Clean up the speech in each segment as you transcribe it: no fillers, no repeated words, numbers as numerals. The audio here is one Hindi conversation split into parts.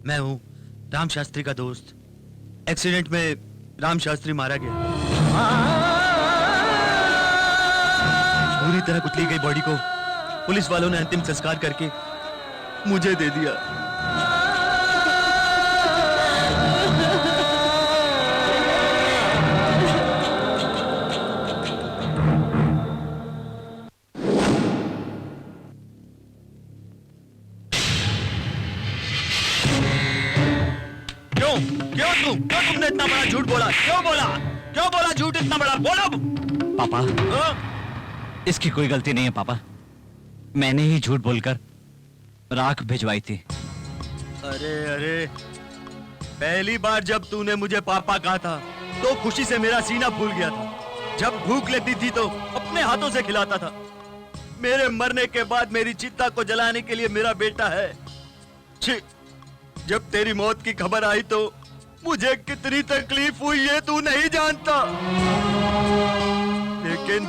मैं हूँ राम शास्त्री का दोस्त। एक्सीडेंट में राम शास्त्री मारा गया। पूरी तरह कुचली गई बॉडी को पुलिस वालों ने अंतिम संस्कार करके मुझे दे दिया। क्यों तुमने इतना बड़ा झूठ बोला? क्यों बोला झूठ इतना बड़ा? बोलो पापा। इसकी कोई गलती नहीं है पापा, मैंने ही झूठ बोलकर राख भिजवाई थी। अरे पहली बार जब तूने मुझे पापा कहा था तो खुशी से मेरा सीना फूल गया था। जब भूख लगती थी तो अपने हाथों से खिलाता था। मेरे मरने के बाद मेरी चिता को जलाने के लिए मेरा बेटा है। छी, जब तेरी मौत की खबर आई तो मुझे कितनी तकलीफ हुई ये तू नहीं जानता। लेकिन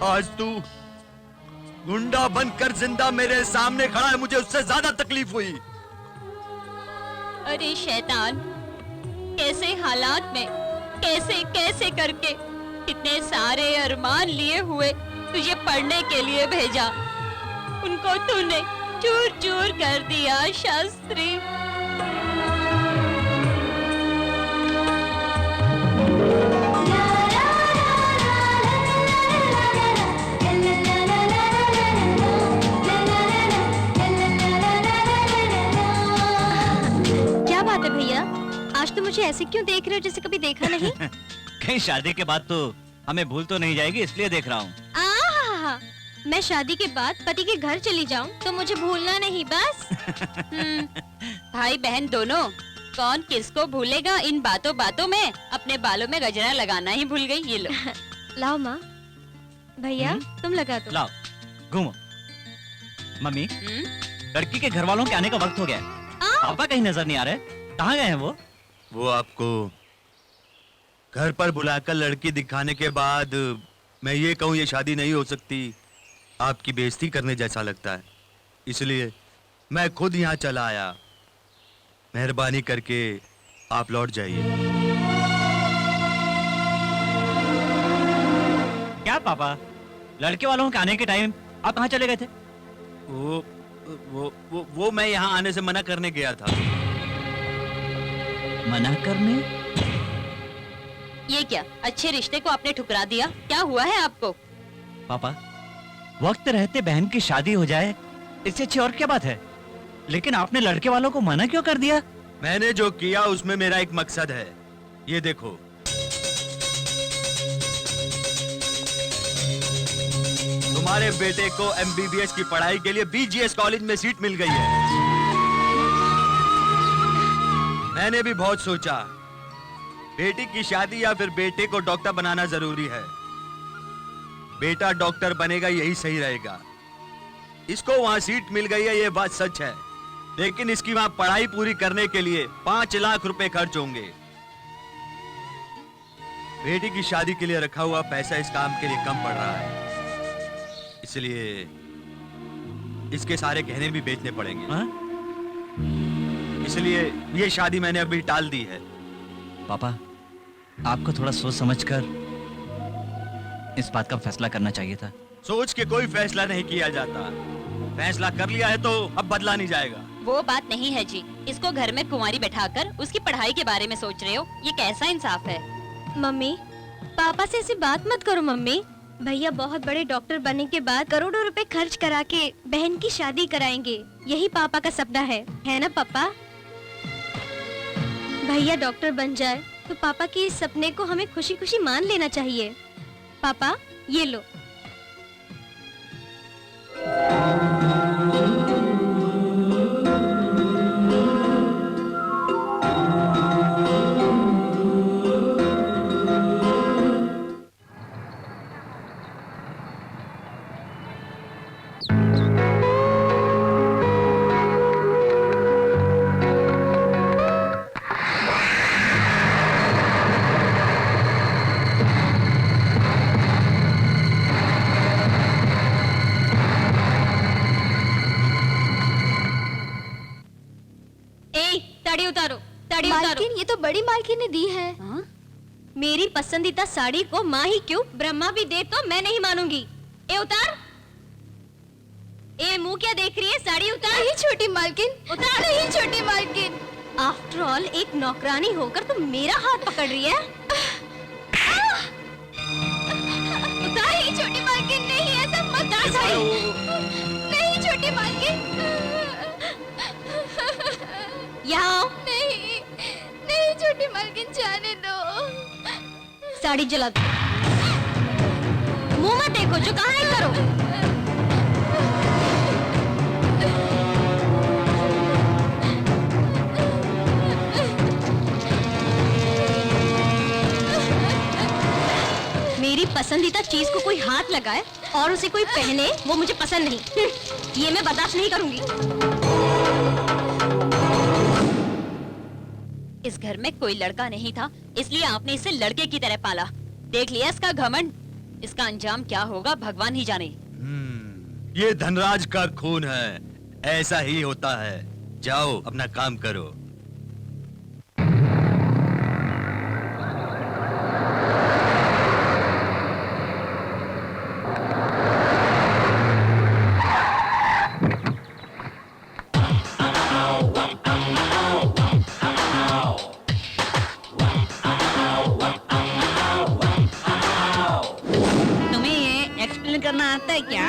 आज तू गुंडा बनकर जिंदा मेरे सामने खड़ा है, मुझे उससे ज्यादा तकलीफ हुई। अरे शैतान, कैसे हालात में कैसे करके इतने सारे अरमान लिए हुए तुझे पढ़ने के लिए भेजा, उनको तूने चूर चूर कर दिया शास्त्री। क्या बात है भैया, आज तो मुझे ऐसे क्यों देख रहे हो जैसे कभी देखा नहीं? कहीं शादी के बाद तो हमें भूल तो नहीं जाएगी इसलिए देख रहा हूँ। मैं शादी के बाद पति के घर चली जाऊं तो मुझे भूलना नहीं बस। भाई बहन दोनों, कौन किसको भूलेगा इन बातों बातों में। अपने बालों में गजरा लगाना ही भूल गई। ये लो। लाओ माँ, भैया तुम लगा दो। लाओ, घूमो। मम्मी, लड़की के घर वालों के आने का वक्त हो गया है। पापा कहीं नजर नहीं आ रहे, कहाँ गए हैं वो? वो आपको घर पर बुलाकर लड़की दिखाने के बाद मैं ये कहूँ ये शादी नहीं हो सकती, आपकी बेइज्जती करने जैसा लगता है, इसलिए मैं खुद यहाँ चला आया। मेहरबानी करके आप लौट जाइए। क्या पापा, लड़के वालों के आने के टाइम आप कहाँ चले गए थे? वो मैं यहाँ आने से मना करने गया था। मना करने? ये क्या, अच्छे रिश्ते को आपने ठुकरा दिया? क्या हुआ है आपको? पापा, वक्त रहते बहन की शादी हो जाए इससे अच्छी और क्या बात है, लेकिन आपने लड़के वालों को मना क्यों कर दिया? मैंने जो किया उसमें मेरा एक मकसद है, ये देखो। तुम्हारे बेटे को MBBS की पढ़ाई के लिए BGS कॉलेज में सीट मिल गई है। मैंने भी बहुत सोचा, बेटी की शादी या फिर बेटे को डॉक्टर बनाना जरूरी है। बेटा डॉक्टर बनेगा यही सही रहेगा। इसको वहां सीट मिल गई है, ये बात सच है, लेकिन इसकी वहां पढ़ाई पूरी करने के लिए 5 लाख रुपए खर्च होंगे। बेटी की शादी के लिए रखा हुआ पैसा इस काम के लिए कम पड़ रहा है, इसलिए इसके सारे गहने भी बेचने पड़ेंगे। इसलिए ये शादी मैंने अभी टाल दी है। पापा, आपको थोड़ा सोच समझकर इस बात का फैसला करना चाहिए था। सोच के कोई फैसला नहीं किया जाता, फैसला कर लिया है तो अब बदला नहीं जाएगा। वो बात नहीं है जी, इसको घर में कुंवारी बैठाकर उसकी पढ़ाई के बारे में सोच रहे हो, ये कैसा इंसाफ है? मम्मी, पापा से ऐसी बात मत करो मम्मी। भैया बहुत बड़े डॉक्टर बनने के बाद करोड़ों रुपए खर्च करा के बहन की शादी कराएंगे, यही पापा का सपना है ना पापा? भैया डॉक्टर बन जाए तो पापा के इस सपने को हमें खुशी खुशी मान लेना चाहिए। पापा ये लो। मालकिन, ये तो बड़ी मालकिन ने दी है। हाँ? मेरी पसंदीदा साड़ी को माँ ही क्यों, ब्रह्मा भी दे तो मैं नहीं मानूंगी। ए उतार। ए मुंह क्या देख रही है, साड़ी उतार। नहीं छोटी मालकिन, उतार। नहीं छोटी मालकिन। आफ्टर ऑल एक नौकरानी होकर तुम मेरा हाथ पकड़ रही है। उतार। नहीं छोटी मालकिन, नहीं ऐसा मत। उतार साड़ी। नहीं छोटी मालकिन। यहाँ आओ। नहीं, नहीं छोटी मालकिन, जाने दो। साड़ी जला दो। मुंह मत देखो, जो कहा है करो। मेरी पसंदीदा चीज को कोई हाथ लगाए और उसे कोई पहने, वो मुझे पसंद नहीं। ये मैं बर्दाश्त नहीं करूंगी। इस घर में कोई लड़का नहीं था, इसलिए आपने इसे लड़के की तरह पाला। देख लिया इसका घमंड, इसका अंजाम क्या होगा भगवान ही जाने। ये धनराज का खून है, ऐसा ही होता है। जाओ अपना काम करो। तुम्हें ये एक्सप्लेन करना आता है क्या?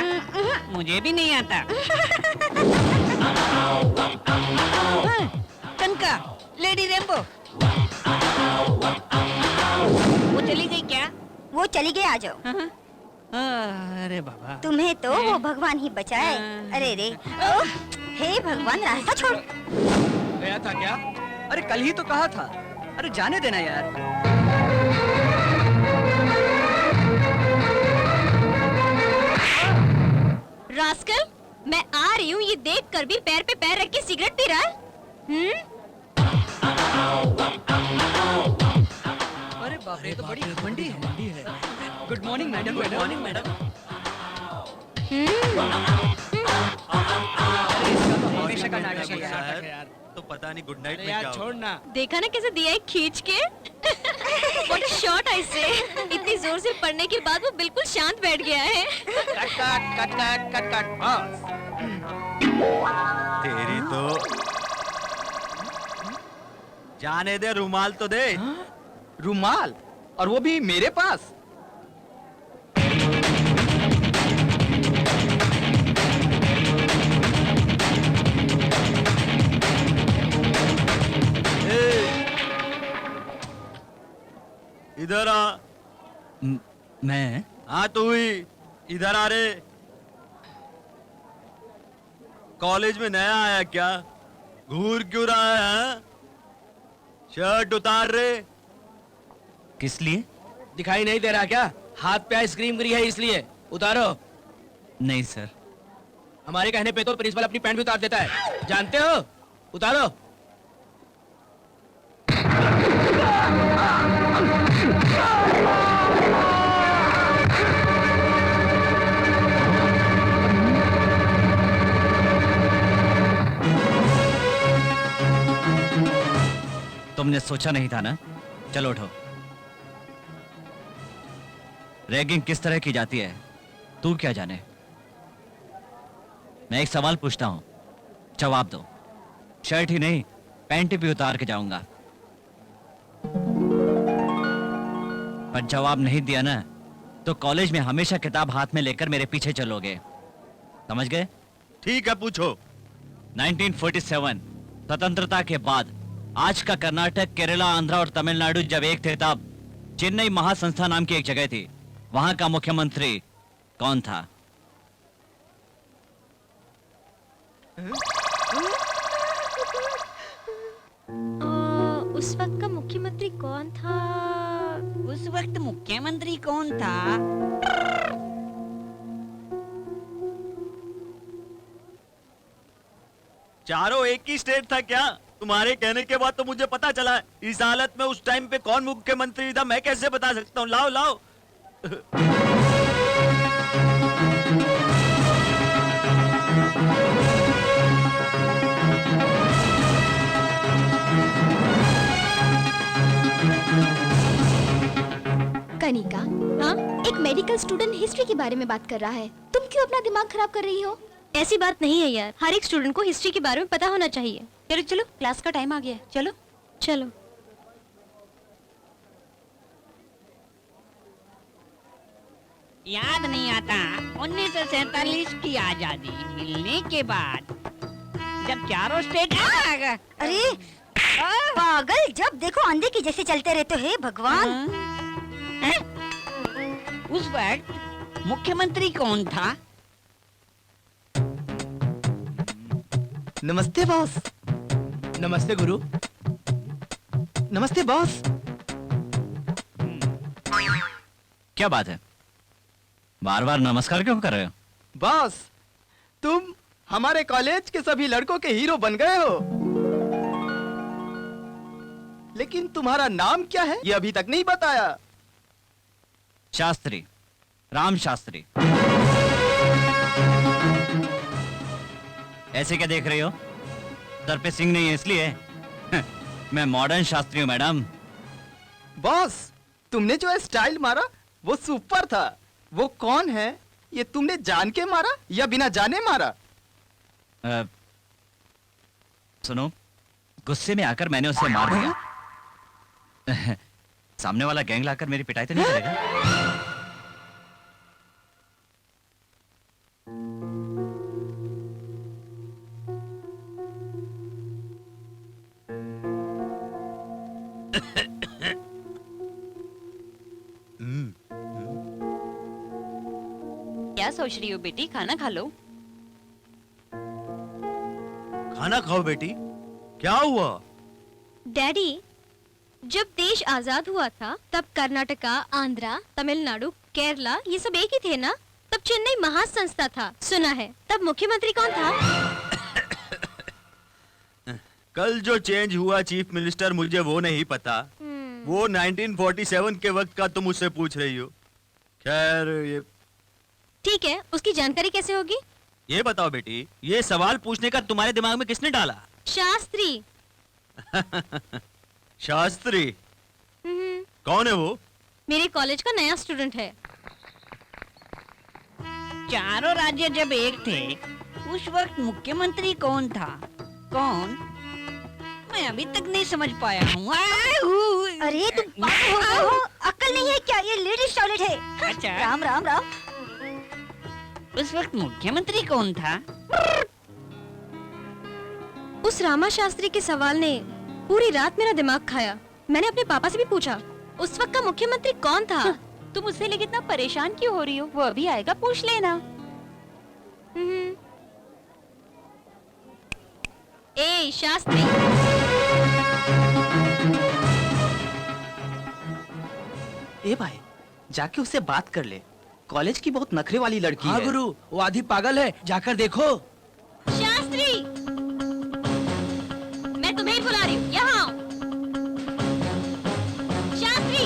मुझे भी नहीं आता। कनका, लेडी रेम्बो, वो चली गई क्या? वो चली गई, आ जाओ। अरे बाबा, तुम्हें तो वो भगवान ही बचाए। अरे रे, ओह, हे भगवान, रास्ता छोड़। गया था क्या? अरे कल ही तो कहा था। अरे जाने देना यार। रास्कल, मैं आ रही हूँ ये देख कर भी पैर पे पैर रख के सिगरेट पी रहा है। अरे बाप रे, तो बड़ी घमंडी है। Good morning madam. Good morning madam. हमेशा का नाटक है यार। तो पता नहीं गुड नाइट में यार क्या छोड़ ना। देखा ना कैसे दिया है खींच के। What a shot I say। इतनी जोर से पढ़ने के बाद वो बिल्कुल शांत बैठ गया है। Cut cut cut cut cut cut बस। तेरी तो जाने दे, रुमाल तो दे। रुमाल, और वो भी मेरे पास। इधर आ। मैं? हाँ तू ही, इधर आ रे। कॉलेज में नया आया क्या? घूर क्यों रहा है? हाँ? शर्ट उतार रे। किस लिए? दिखाई नहीं दे रहा क्या? हाथ पे आइसक्रीम गिरी है इसलिए। उतारो। नहीं सर। हमारे कहने पे तो प्रिंसिपल अपनी पैंट भी उतार देता है, जानते हो? उतारो। तुमने सोचा नहीं था ना? चलो उठो। रैगिंग किस तरह की जाती है तू क्या जाने। मैं एक सवाल पूछता हूं, जवाब दो। शर्ट ही नहीं, पैंट भी उतार के जाऊंगा। पर जवाब नहीं दिया ना तो कॉलेज में हमेशा किताब हाथ में लेकर मेरे पीछे चलोगे, समझ गए? ठीक है, पूछो। 1947 स्वतंत्रता के बाद आज का कर्नाटक, केरला, आंध्र और तमिलनाडु जब एक थे, तब चेन्नई महासंस्था नाम की एक जगह थी। वहां का मुख्यमंत्री कौन था? उस वक्त का मुख्यमंत्री कौन था? उस वक्त मुख्यमंत्री कौन था? चारों एक ही स्टेट था क्या? तुम्हारे कहने के बाद तो मुझे पता चला है। इस हालत में उस टाइम पे कौन मुख्यमंत्री था मैं कैसे बता सकता हूँ? लाओ लाओ। कनिका, हाँ, एक मेडिकल स्टूडेंट हिस्ट्री के बारे में बात कर रहा है, तुम क्यों अपना दिमाग खराब कर रही हो? ऐसी बात नहीं है यार, हर एक स्टूडेंट को हिस्ट्री के बारे में पता होना चाहिए। चलो चलो, क्लास का टाइम आ गया, चलो चलो। याद नहीं आता 1947 की आजादी मिलने के बाद जब चारों स्टेट अरे पागल, जब देखो अंधे की जैसे चलते रहते हो, हे भगवान। उस वक्त मुख्यमंत्री कौन था? नमस्ते बॉस। नमस्ते गुरु। नमस्ते बॉस। क्या बात है, बार बार नमस्कार क्यों कर रहे हो? बॉस, तुम हमारे कॉलेज के सभी लड़कों के हीरो बन गए हो, लेकिन तुम्हारा नाम क्या है ये अभी तक नहीं बताया। शास्त्री, राम शास्त्री। ऐसे क्या देख रही हो? सर पे सिंह नहीं है इसलिए? मैं मॉडर्न शास्त्री हूँ मैडम। बॉस, तुमने जो स्टाइल मारा वो सुपर था। वो कौन है? ये तुमने जान के मारा या बिना जाने मारा? सुनो, गुस्से में आकर मैंने उसे मार दिया। सामने वाला गैंग लाकर मेरी पिटाई तो नहीं करेगा? क्या सोच रही हो बेटी, खाना खा लो। खाना खाओ बेटी। क्या हुआ? डैडी, जब देश आजाद हुआ था तब कर्नाटका, आंध्रा, तमिलनाडु, केरला ये सब एक ही थे ना? तब चेन्नई महासंस्था था, सुना है। तब मुख्यमंत्री कौन था? कल जो चेंज हुआ चीफ मिनिस्टर, मुझे वो नहीं पता। वो 1947 के वक्त का तुम मुझसे पूछ रही हो। खैर, ये ठीक है, उसकी जानकारी कैसे होगी? ये बताओ बेटी, ये सवाल पूछने का तुम्हारे दिमाग में किसने डाला? शास्त्री। शास्त्री? कौन है वो? मेरे कॉलेज का नया स्टूडेंट है। चारों राज्य जब एक थे उस वक्त मुख्यमंत्री कौन था? कौन? मैं अभी तक नहीं समझ पाया हूँ। अरे तुम पागल हो गए हो? अक्ल नहीं है क्या? ये लेडीज टॉयलेट है। अच्छा। राम राम राम। उस वक्त मुख्यमंत्री कौन था? उस रामा शास्त्री के सवाल ने पूरी रात मेरा दिमाग खाया। मैंने अपने पापा से भी पूछा, उस वक्त का मुख्यमंत्री कौन था? तुम उससे लेके इतना परेशान क्यों हो रही हो? वो अभी आएगा, पूछ लेना। ए शास्त्री, ए भाई, जाके उससे बात कर ले। कॉलेज की बहुत नखरे वाली लड़की है। हाँ गुरु, वो आधी पागल है, जाकर देखो। शास्त्री, मैं तुम्हें ही बुला रही हूँ, यहाँ आओ। शास्त्री,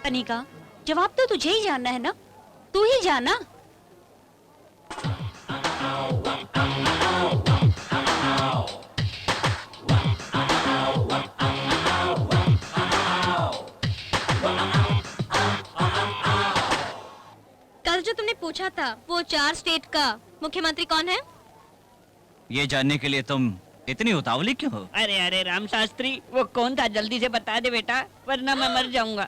कनिका, जवाब तो तुझे ही जानना है ना, तू ही जाना। कल जो तुमने पूछा था वो 4 स्टेट का मुख्यमंत्री कौन है? ये जानने के लिए तुम इतनी उतावली क्यों हो? अरे अरे राम शास्त्री, वो कौन था? जल्दी से बता दे बेटा, वरना मैं मर जाऊंगा।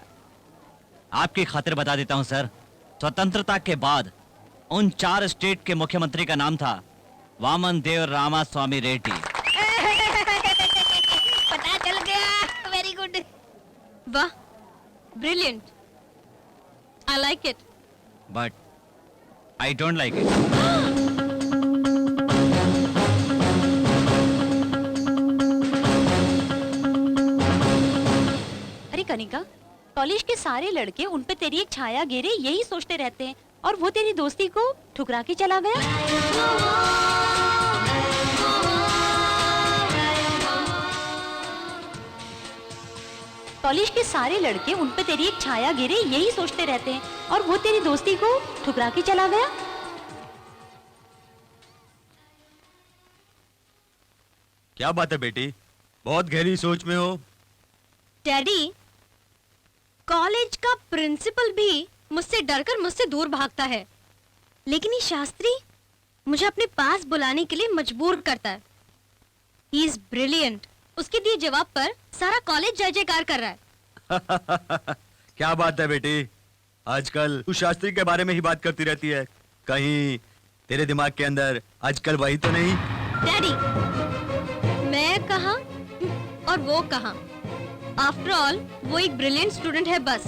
आपकी खातिर बता देता हूँ सर। स्वतंत्रता के बाद उन 4 स्टेट के मुख्यमंत्री का नाम था वामन देव रामा स्वामी रेड्डी। पता चल गया, वेरी गुड। वाह, brilliant, I like it. But I don't like it. अरे कनिका, कॉलेज के सारे लड़के उन पे तेरी एक छाया गिरे यही सोचते रहते हैं, और वो तेरी दोस्ती को ठुकरा के चला गया। कॉलेज के सारे लड़के उन पे तेरी एक छाया गिरे यही सोचते रहते हैं, और वो तेरी दोस्ती को ठुकरा के चला गया। क्या बात है बेटी, बहुत गहरी सोच में हो। डैडी, कॉलेज का प्रिंसिपल भी मुझसे डरकर मुझसे दूर भागता है, लेकिन ये शास्त्री मुझे अपने पास बुलाने के लिए मजबूर करता है। He is brilliant. उसके दिए जवाब पर सारा कॉलेज जय जयकार कर रहा है। क्या बात है बेटी, आजकल तू शास्त्री के बारे में ही बात करती रहती है। कहीं तेरे दिमाग के अंदर आजकल वही तो नहीं? डैडी, मैं कहा और वो कहा, आफ्टर ऑल वो एक ब्रिलियंट स्टूडेंट है बस।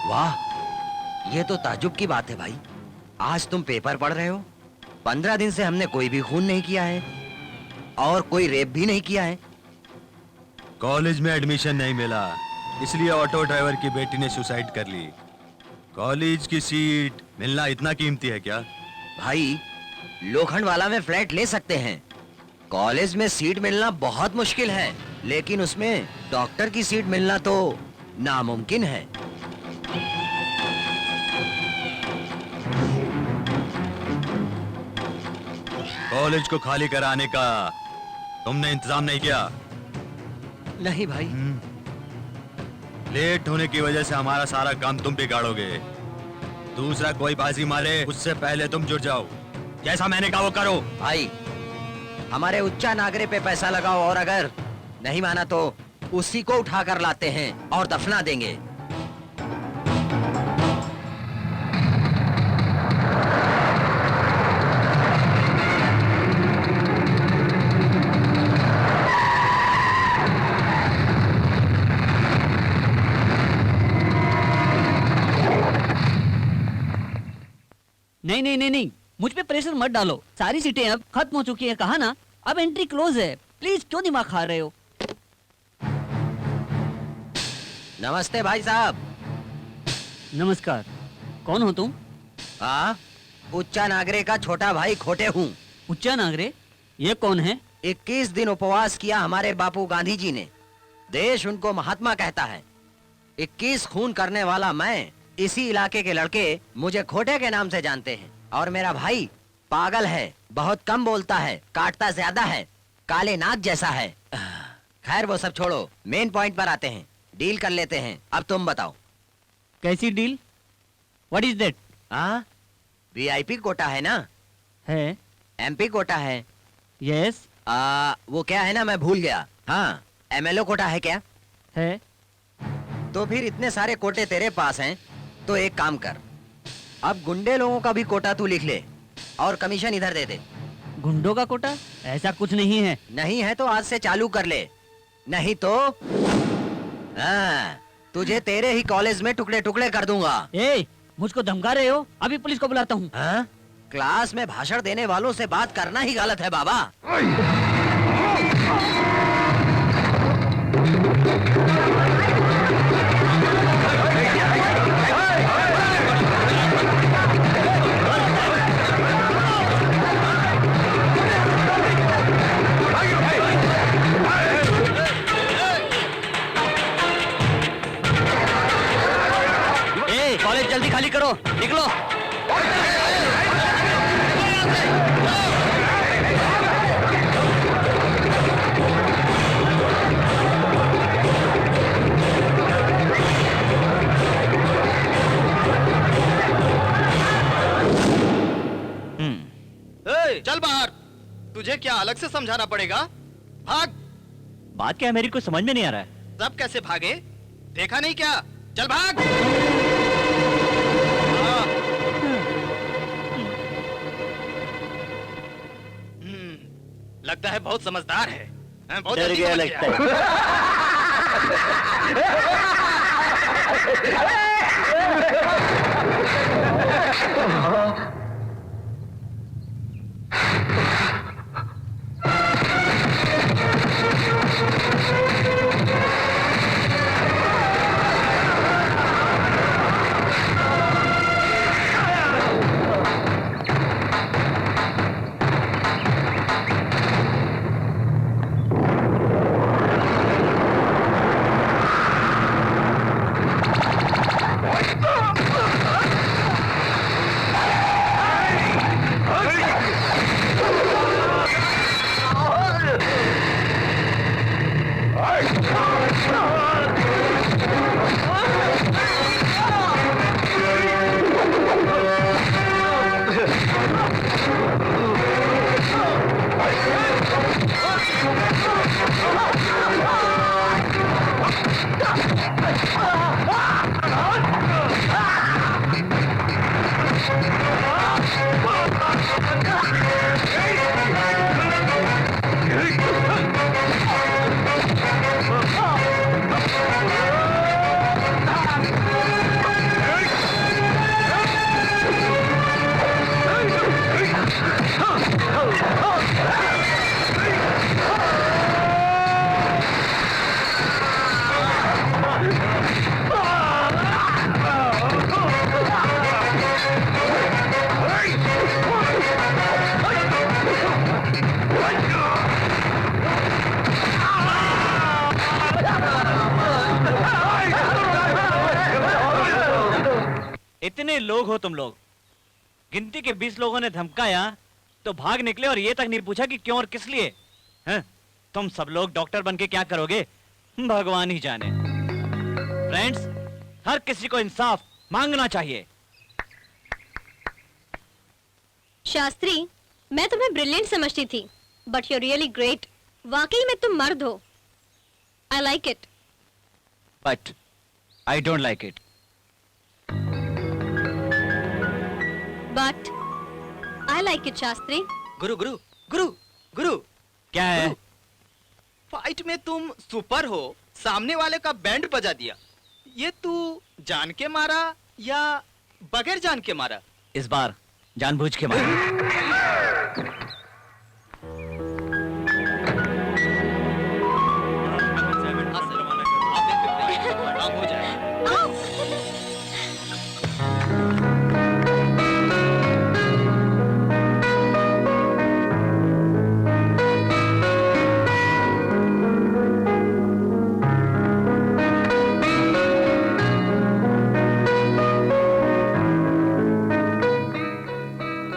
वाह, ये तो ताज्जुब की बात है भाई। आज तुम पेपर पढ़ रहे हो। 15 दिन से हमने कोई भी खून नहीं किया है और कोई रेप भी नहीं किया है। कॉलेज में एडमिशन नहीं मिला, इसलिए ऑटो ड्राइवर की बेटी ने सुसाइड कर ली। कॉलेज की सीट मिलना इतना कीमती है क्या? भाई, लोखंडवाला में फ्लैट ले सकते हैं, कॉलेज में सीट मिलना बहुत मुश्किल है, लेकिन उसमें डॉक्टर की सीट मिलना तो नामुमकिन है। कॉलेज को खाली कराने का तुमने इंतजाम नहीं किया? नहीं भाई। लेट होने की वजह से हमारा सारा काम तुम बिगाड़ोगे। दूसरा कोई बाजी मारे उससे पहले तुम जुट जाओ। जैसा मैंने कहा वो करो। भाई, हमारे उच्चा नागरे पे पैसा लगाओ और अगर नहीं माना तो उसी को उठा कर लाते हैं और दफना देंगे। नहीं नहीं नहीं नहीं, मुझ पे प्रेशर मत डालो। सारी सीटें अब खत्म हो चुकी है, कहा ना। अब एंट्री क्लोज है, प्लीज क्यों दिमाग खा रहे हो? नमस्ते भाई साहब। नमस्कार, कौन हो तुम? हाँ, उच्चा नागरे का छोटा भाई खोटे हूँ। उच्चा नागरे, ये कौन है? 21 दिन उपवास किया हमारे बापू गांधी जी ने। देश उनको महात्मा कहता है। 21 खून करने वाला मैं, इसी इलाके के लड़के मुझे खोटे के नाम से जानते हैं। और मेरा भाई पागल है, बहुत कम बोलता है, काटता ज्यादा है, काले नाग जैसा है। खैर वो सब छोड़ो, मेन पॉइंट पर आते हैं। डील कर लेते हैं, अब तुम बताओ। कैसी डील? What is that? हाँ, VIP कोटा है ना? है। MP कोटा है? यस। वो क्या है ना, मैं भूल गया। हाँ, MLO कोटा है क्या? है। तो फिर इतने सारे कोटे तेरे पास हैं, तो एक काम कर, अब गुंडे लोगों का भी कोटा तू लिख ले और कमीशन इधर दे दे। गुंडों का कोटा? ऐसा कुछ नहीं है। नहीं है तो आज से चालू कर ले, नहीं तो तुझे तेरे ही कॉलेज में टुकड़े टुकड़े कर दूंगा। ए, मुझको धमका रहे हो? अभी पुलिस को बुलाता हूँ। क्लास में भाषण देने वालों से बात करना ही गलत है बाबा। कॉलेज जल्दी खाली करो, निकलो। चल बाहर, तुझे क्या अलग से समझाना पड़ेगा? भाग। बात क्या है मेरी कुछ समझ में नहीं आ रहा है। सब कैसे भागे, देखा नहीं क्या? चल भाग। लगता है बहुत समझदार है। बहुत डर जल्दी गया समझ लगता गया। कितने लोग हो तुम लोग? गिनती के 20 लोगों ने धमकाया तो भाग निकले और ये तक नहीं पूछा कि क्यों और किस लिए? हैं? तुम सब लोग डॉक्टर बन के क्या करोगे, भगवान ही जाने। फ्रेंड्स, हर किसी को इंसाफ मांगना चाहिए। शास्त्री, मैं तुम्हें ब्रिलियंट समझती थी, बट यू रियली ग्रेट। वाकई में तुम मर्द हो। I like it. But I don't like it. But I like it Shastri. गुरु गुरु गुरु गुरु, क्या है? गुरु, फाइट में तुम सुपर हो, सामने वाले का बैंड बजा दिया। ये तू जान के मारा या बगैर जान के मारा? इस बार जानबूझ के मारा। काम हो जाएगा।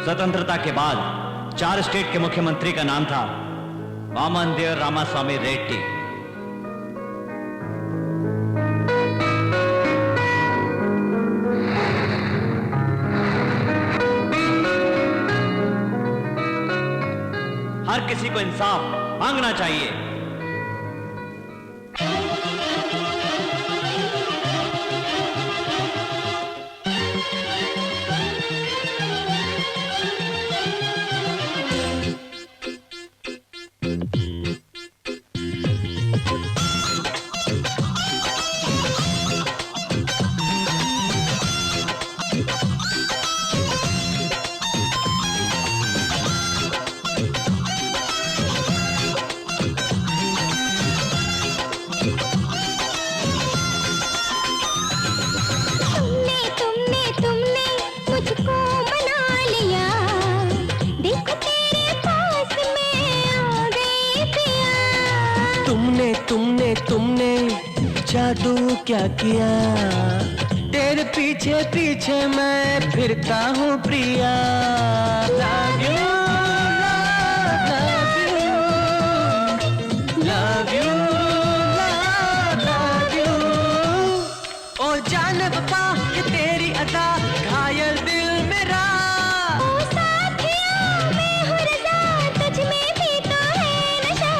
स्वतंत्रता के बाद 4 स्टेट के मुख्यमंत्री का नाम था वामनदेव रामास्वामी रेड्डी। हर किसी को इंसाफ मांगना चाहिए। तुमने जादू क्या किया, तेरे पीछे पीछे मैं फिरता हूँ प्रिया। Love you, love you, love you, love you। ओ जान बता ये तेरी अदा घायल दिल मेरा। ओ साथिया मैं हूँ रज़ा, तुझ में भी तो है नशा।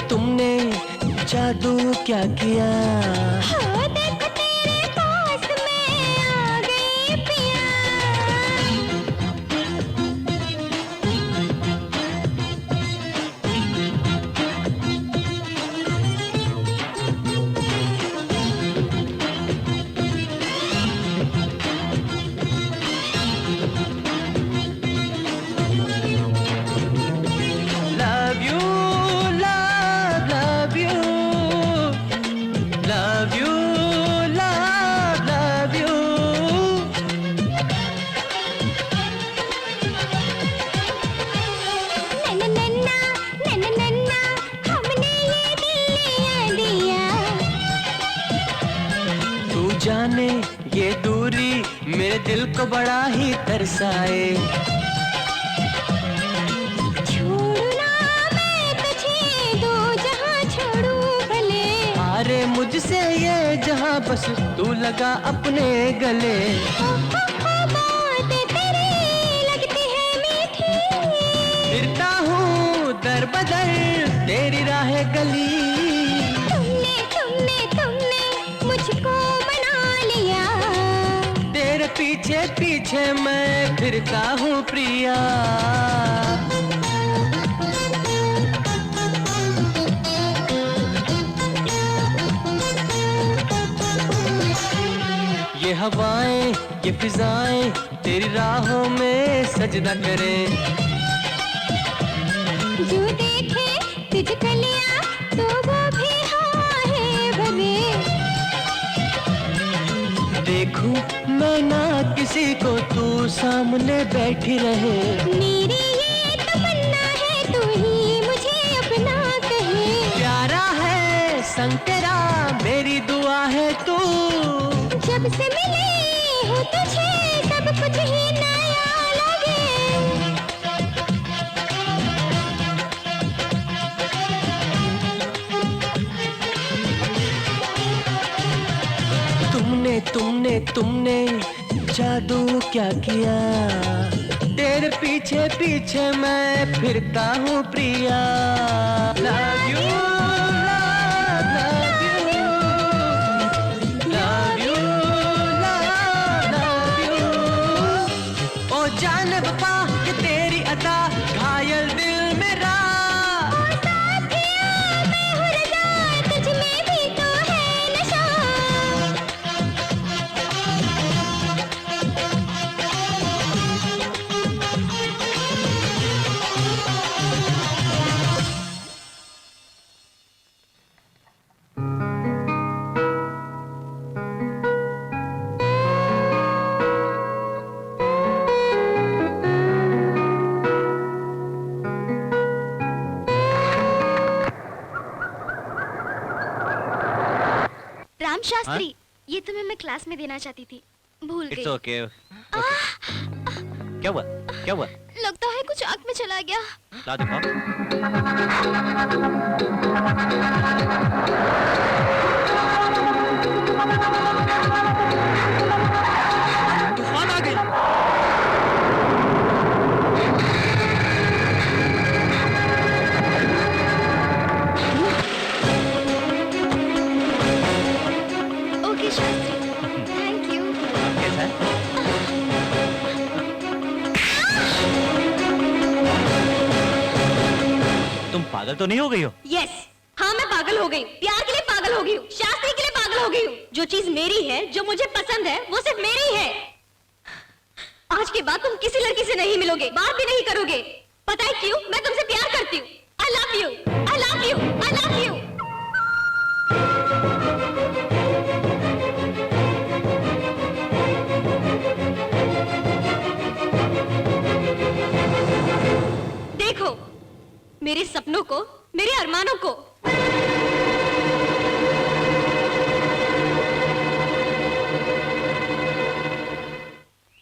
तुमने जादू क्या किया। हो देखो तेरे पास मैं आ गई पिया। Love you, love you, love you, love you। नन्ना हमने ये दिल लिया। तू जाने ये दूरी मेरे दिल को बड़ा ही तरसाए। छोड़ना मैं तुझे दो जहां छोड़ूं भले। अरे मुझसे ये जहां बस तू लगा अपने गले। बातें तेरी लगती है मीठी। फिरता हूँ दर बदर तेरी राह गली। तुमने मुझको मना लिया। तेरे पीछे पीछे मैं फिरता हूँ प्रिया। ये हवाएं ये फिजाएं तेरी राहों में सजदा करें। जो देखे तुझ कलियां तो वो भी हाँ है भरे। देखूं मैं ना किसी को तू सामने बैठी रहे। मेरी ये तमन्ना संग तेरा मेरी दुआ है तू। जब से मिले हो तुझे सब कुछ ही नया लगे। तुमने तुमने तुमने जादू क्या किया, तेरे पीछे पीछे मैं फिरता हूँ प्रिया। Love you, love you, love you, love you। ओ जान वफा कि तेरी अदा घायल दिल मेरा। तुझ में भी तो है नशा। राम शास्त्री, ये तुम्हें मैं क्लास में देना चाहती थी, भूल गई। It's okay. क्या हुआ, क्या हुआ? लगता है कुछ आंख में चला गया। ला दिखाओ। तूफान आ गई। Okay Shastri, thank you. कैसा है? तुम पागल तो नहीं हो गई हो? यस, हाँ मैं पागल हो गई हूँ, प्यार के लिए पागल हो गई हूँ, शास्त्री के लिए पागल हो गई हूँ। जो चीज मेरी है, जो मुझे पसंद है, वो सिर्फ मेरी है। आज के बाद तुम किसी लड़की से नहीं मिलोगे, बात भी नहीं करोगे। पता है क्यों? मैं तुमसे प्यार करती हूँ। आई love you, I love you, I love you. देखो मेरे सपनों को, मेरे अरमानों को।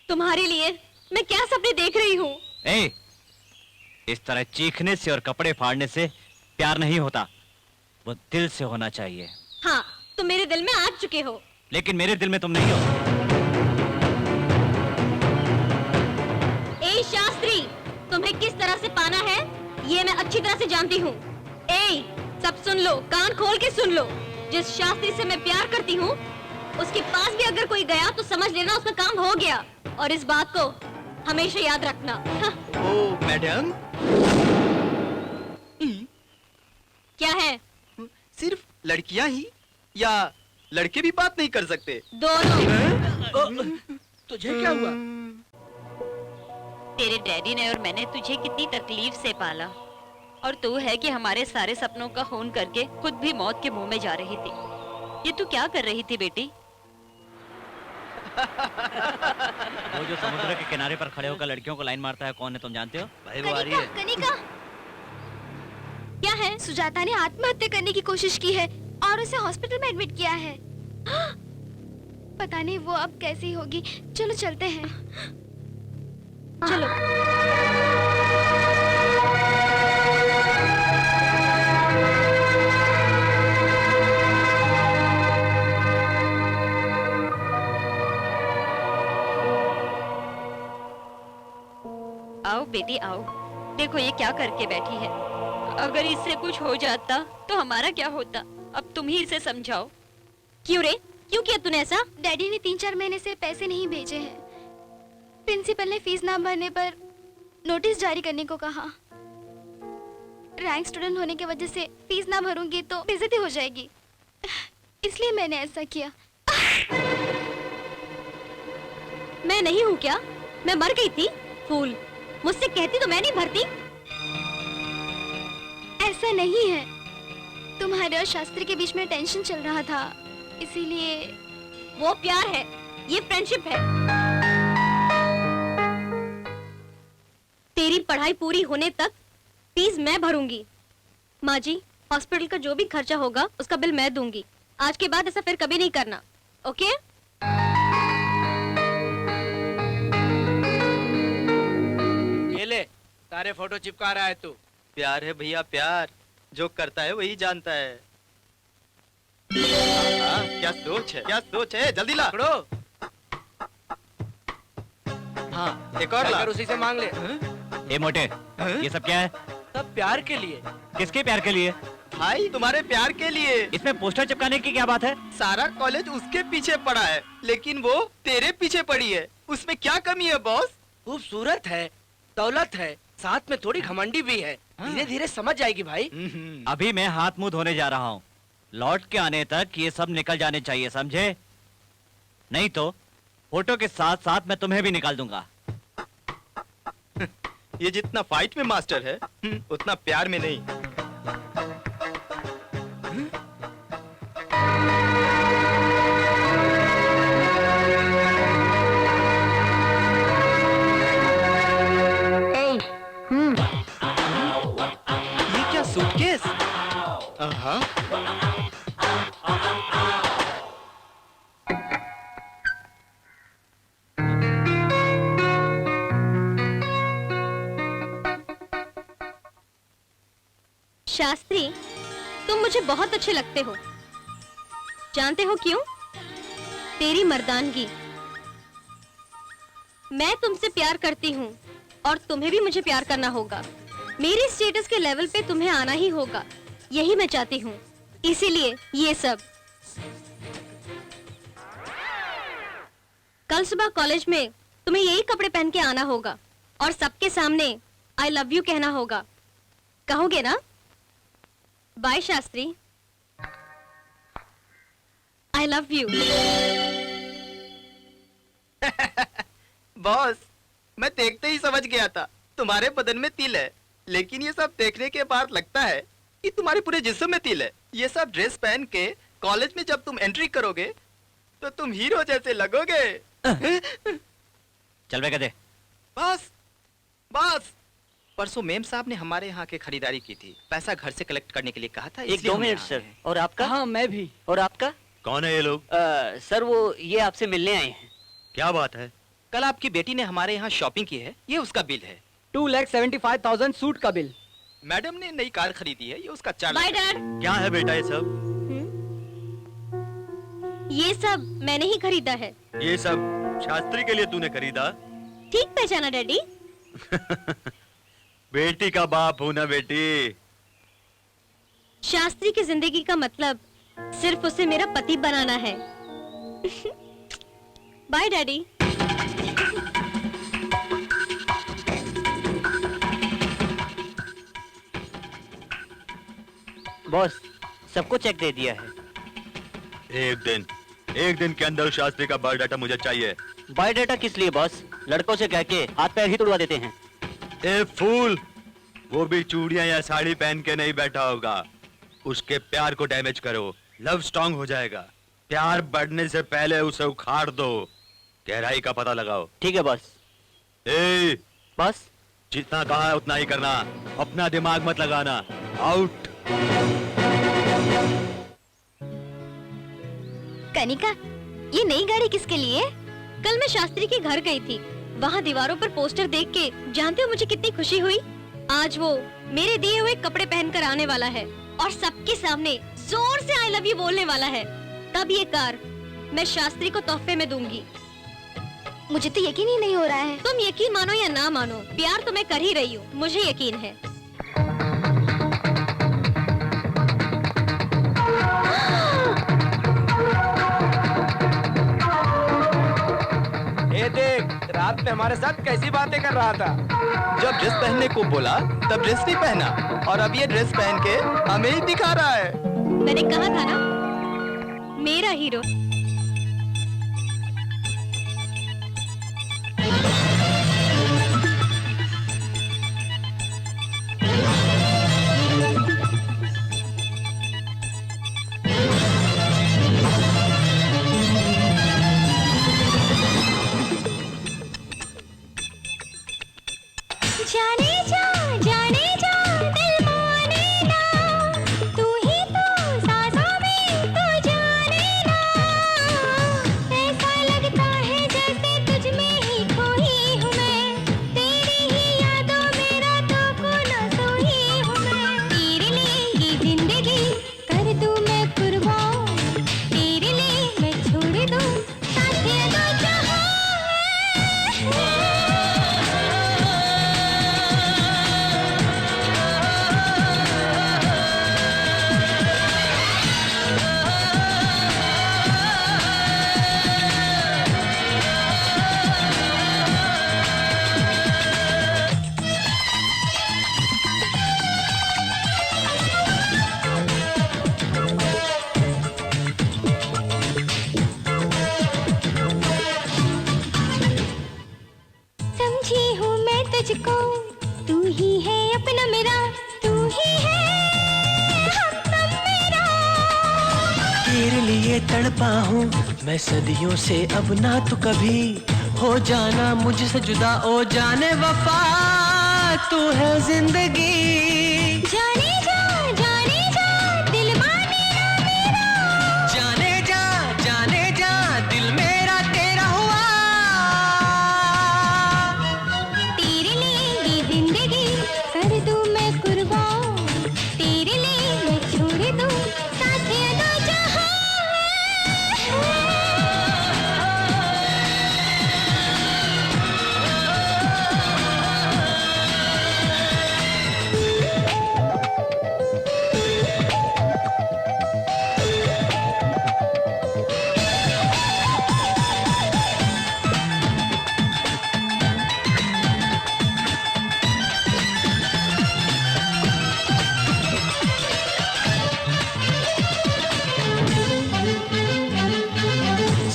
तुम्हारे लिए मैं क्या सपने देख रही हूँ। ए, इस तरह चीखने से और कपड़े फाड़ने से प्यार नहीं होता, वो दिल से होना चाहिए। हाँ, तुम मेरे दिल में आ चुके हो। लेकिन मेरे दिल में तुम नहीं हो। ए शास्त्री, तुम्हें किस तरह से पाना है ये मैं अच्छी तरह से जानती हूँ। ए, सब सुन लो, कान खोल के सुन लो। जिस शास्त्री से मैं प्यार करती हूँ, उसके पास भी अगर कोई गया तो समझ लेना उसका काम हो गया। और इस बात को हमेशा याद रखना। हाँ। ओ मैडम, क्या है? सिर्फ लड़कियां ही या लड़के भी बात नहीं कर सकते? दोनों। तुझे क्या हुआ? तेरे डैडी ने और मैंने तुझे कितनी तकलीफ से पाला, और तू है कि हमारे सारे सपनों का खून करके खुद भी मौत के मुंह में जा रही थी। ये तू क्या कर रही थी बेटी? वो जो समुद्र के किनारे पर खड़े होकर लड़कियों को लाइन मारता है, कौन है तुम जानते हो? भाई वो आ रही है। कनिका, क्या है? सुजाता ने आत्महत्या करने की कोशिश की है और उसे हॉस्पिटल में एडमिट किया है। पता नहीं वो अब कैसी होगी। चलो चलते हैं। चलो। आओ बेटी आओ, देखो ये क्या करके बैठी है। अगर इससे कुछ हो जाता तो हमारा क्या होता? अब तुम ही इसे समझाओ। क्यों रे? क्यों किया तूने ऐसा? डैडी ने 3-4 महीने से पैसे नहीं भेजे हैं। प्रिंसिपल ने फीस ना भरने पर नोटिस जारी करने को कहा। रैंक स्टूडेंट होने की वजह से फीस ना भरूंगी तो बेइज्जती हो जाएगी, इसलिए मैंने ऐसा किया। मैं नहीं हूँ क्या? मैं मर गई थी? फूल, मुझसे कहती तो मैं नहीं भरती। ऐसा नहीं है, तुम्हारे और शास्त्री के बीच में टेंशन चल रहा था, इसीलिए। वो प्यार है, ये फ्रेंडशिप है। तेरी पढ़ाई पूरी होने तक फीस मैं भरूंगी। माँ जी, हॉस्पिटल का जो भी खर्चा होगा उसका बिल मैं दूंगी। आज के बाद ऐसा फिर कभी नहीं करना, ओके? ये ले, सारे फोटो चिपका रहा है तू। प्यार है भैया प्यार, जो करता है वही जानता है। क्या सोच है, क्या सोच है, जल्दी ला। पकड़ो। हाँ एक और ला। जाकर उसी से मांग ले। ए मोटे, ये सब क्या है? सब प्यार के लिए। किसके प्यार के लिए? भाई तुम्हारे प्यार के लिए। इसमें पोस्टर चिपकाने की क्या बात है? सारा कॉलेज उसके पीछे पड़ा है, लेकिन वो तेरे पीछे पड़ी है। उसमें क्या कमी है बॉस? खूबसूरत है, दौलत है, साथ में थोड़ी घमंडी भी है। धीरे धीरे समझ जाएगी भाई। अभी मैं हाथ मुंह धोने जा रहा हूँ। लौट के आने तक ये सब निकल जाने चाहिए, समझे? नहीं तो फोटो के साथ साथ मैं तुम्हें भी निकाल दूंगा। ये जितना फाइट में मास्टर है, उतना प्यार में नहीं। ये क्या सूटकेस? हाँ। शास्त्री, तुम मुझे बहुत अच्छे लगते हो। जानते हो क्यों? तेरी मर्दानगी। मैं तुमसे प्यार करती हूँ और तुम्हें भी मुझे प्यार करना होगा। मेरे स्टेटस के लेवल पे तुम्हें आना ही होगा, यही मैं चाहती हूँ। इसीलिए ये सब। कल सुबह कॉलेज में तुम्हें यही कपड़े पहन के आना होगा और सबके सामने आई लव यू कहना होगा। कहोगे ना? Bye Shastri, I love you. Boss, मैं देखते ही समझ गया था तुम्हारे बदन में तिल है, लेकिन ये सब देखने के बाद लगता है कि तुम्हारे पूरे जिस्म में तिल है। ये सब ड्रेस पहन के कॉलेज में जब तुम एंट्री करोगे तो तुम हीरो जैसे लगोगे। चल बे दे। बस बस, परसों मेम साहब ने हमारे यहाँ की खरीदारी की थी, पैसा घर से कलेक्ट करने के लिए कहा था। एक 2 मिनट सर। और आपका? हाँ मैं भी। और आपका? कौन है ये लोग? सर वो ये आपसे मिलने आए हैं। क्या बात है? कल आपकी बेटी ने हमारे यहाँ शॉपिंग की है, ये उसका बिल है। 2,75,000 सूट का बिल। मैडम ने नई कार खरीदी है, ये उसका 4 बाय लाख। डैड। क्या है बेटा ये सब? ये सब मैंने ही खरीदा है। ये सब शास्त्री के लिए तूने खरीदा? ठीक पहचाना डैडी। बेटी का बाप हूं ना बेटी। शास्त्री की जिंदगी का मतलब सिर्फ उसे मेरा पति बनाना है। Bye daddy. बॉस सबको चेक दे दिया है। एक दिन के अंदर शास्त्री का बायोडाटा मुझे चाहिए। बायोडाटा किस लिए बॉस? लड़कों से कह के हाथ पैर ही तुड़वा देते हैं। ए फूल, वो भी चूड़ियां या साड़ी पहन के नहीं बैठा होगा। उसके प्यार को डैमेज करो, लव स्ट्रॉन्ग हो जाएगा। प्यार बढ़ने से पहले उसे उखाड़ दो, गहराई का पता लगाओ। ठीक है बॉस। ए बॉस जितना कहा है उतना ही करना, अपना दिमाग मत लगाना। आउट। कनिका, ये नई गाड़ी किसके लिए? कल मैं शास्त्री के घर गई थी, वहाँ दीवारों पर पोस्टर देख के जानते हो मुझे कितनी खुशी हुई। आज वो मेरे दिए हुए कपड़े पहनकर आने वाला है और सबके सामने जोर से आई लव यू बोलने वाला है। तब ये कार मैं शास्त्री को तोहफे में दूंगी। मुझे तो यकीन ही नहीं हो रहा है। तुम यकीन मानो या ना मानो, प्यार तो मैं कर ही रही हूँ, मुझे यकीन है। ये देख, रात में हमारे साथ कैसी बातें कर रहा था। जब ड्रेस पहनने को बोला तब ड्रेस नहीं पहना, और अब ये ड्रेस पहन के हमें ही दिखा रहा है। मैंने कहा था ना, मेरा हीरो। जाने जा दिल माने ना, तू तुझको, तू ही है अपना मेरा, तू ही है हमदम मेरा। तेरे लिए तड़पा हूँ मैं सदियों से, अब ना तू कभी हो जाना मुझसे जुदा। ओ जाने वफा तू है जिंदगी। जाने जा दिल माने ना मेरा। जाने जा दिल मेरा तेरा हुआ। तेरे लिए ये जिंदगी कर दूं मैं कुर्बान, तेरे लिए मैं छोड़ दूं साथ दो जहां।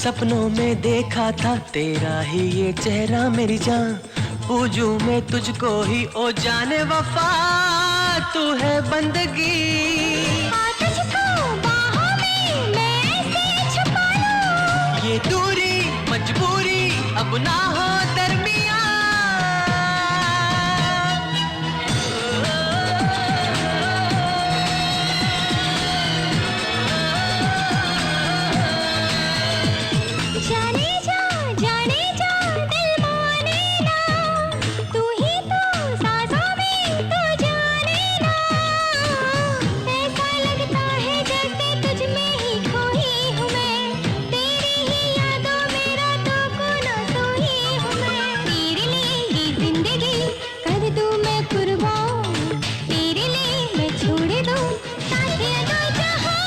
सपनों में देखा था तेरा ही ये चेहरा मेरी जान, पूजूं मैं तुझको ही। ओ जाने वफा तू है बंदगी। तुझको बाहों में मैं ऐसे छुपा लूं, ये दूरी मजबूरी अब ना हो दरमियां। जाने जा दिल माने ना, तू ही तो सांसों में तो जाने ना। ऐसा लगता है जैसे तुझ में ही खोई हूँ मैं, तेरी ही यादों में रातों को ना सोई हूँ मैं। तेरे लिए ये जिंदगी कर दूं मैं कुर्बान, तेरे लिए मैं छोड़ दूं साथ दो जहां।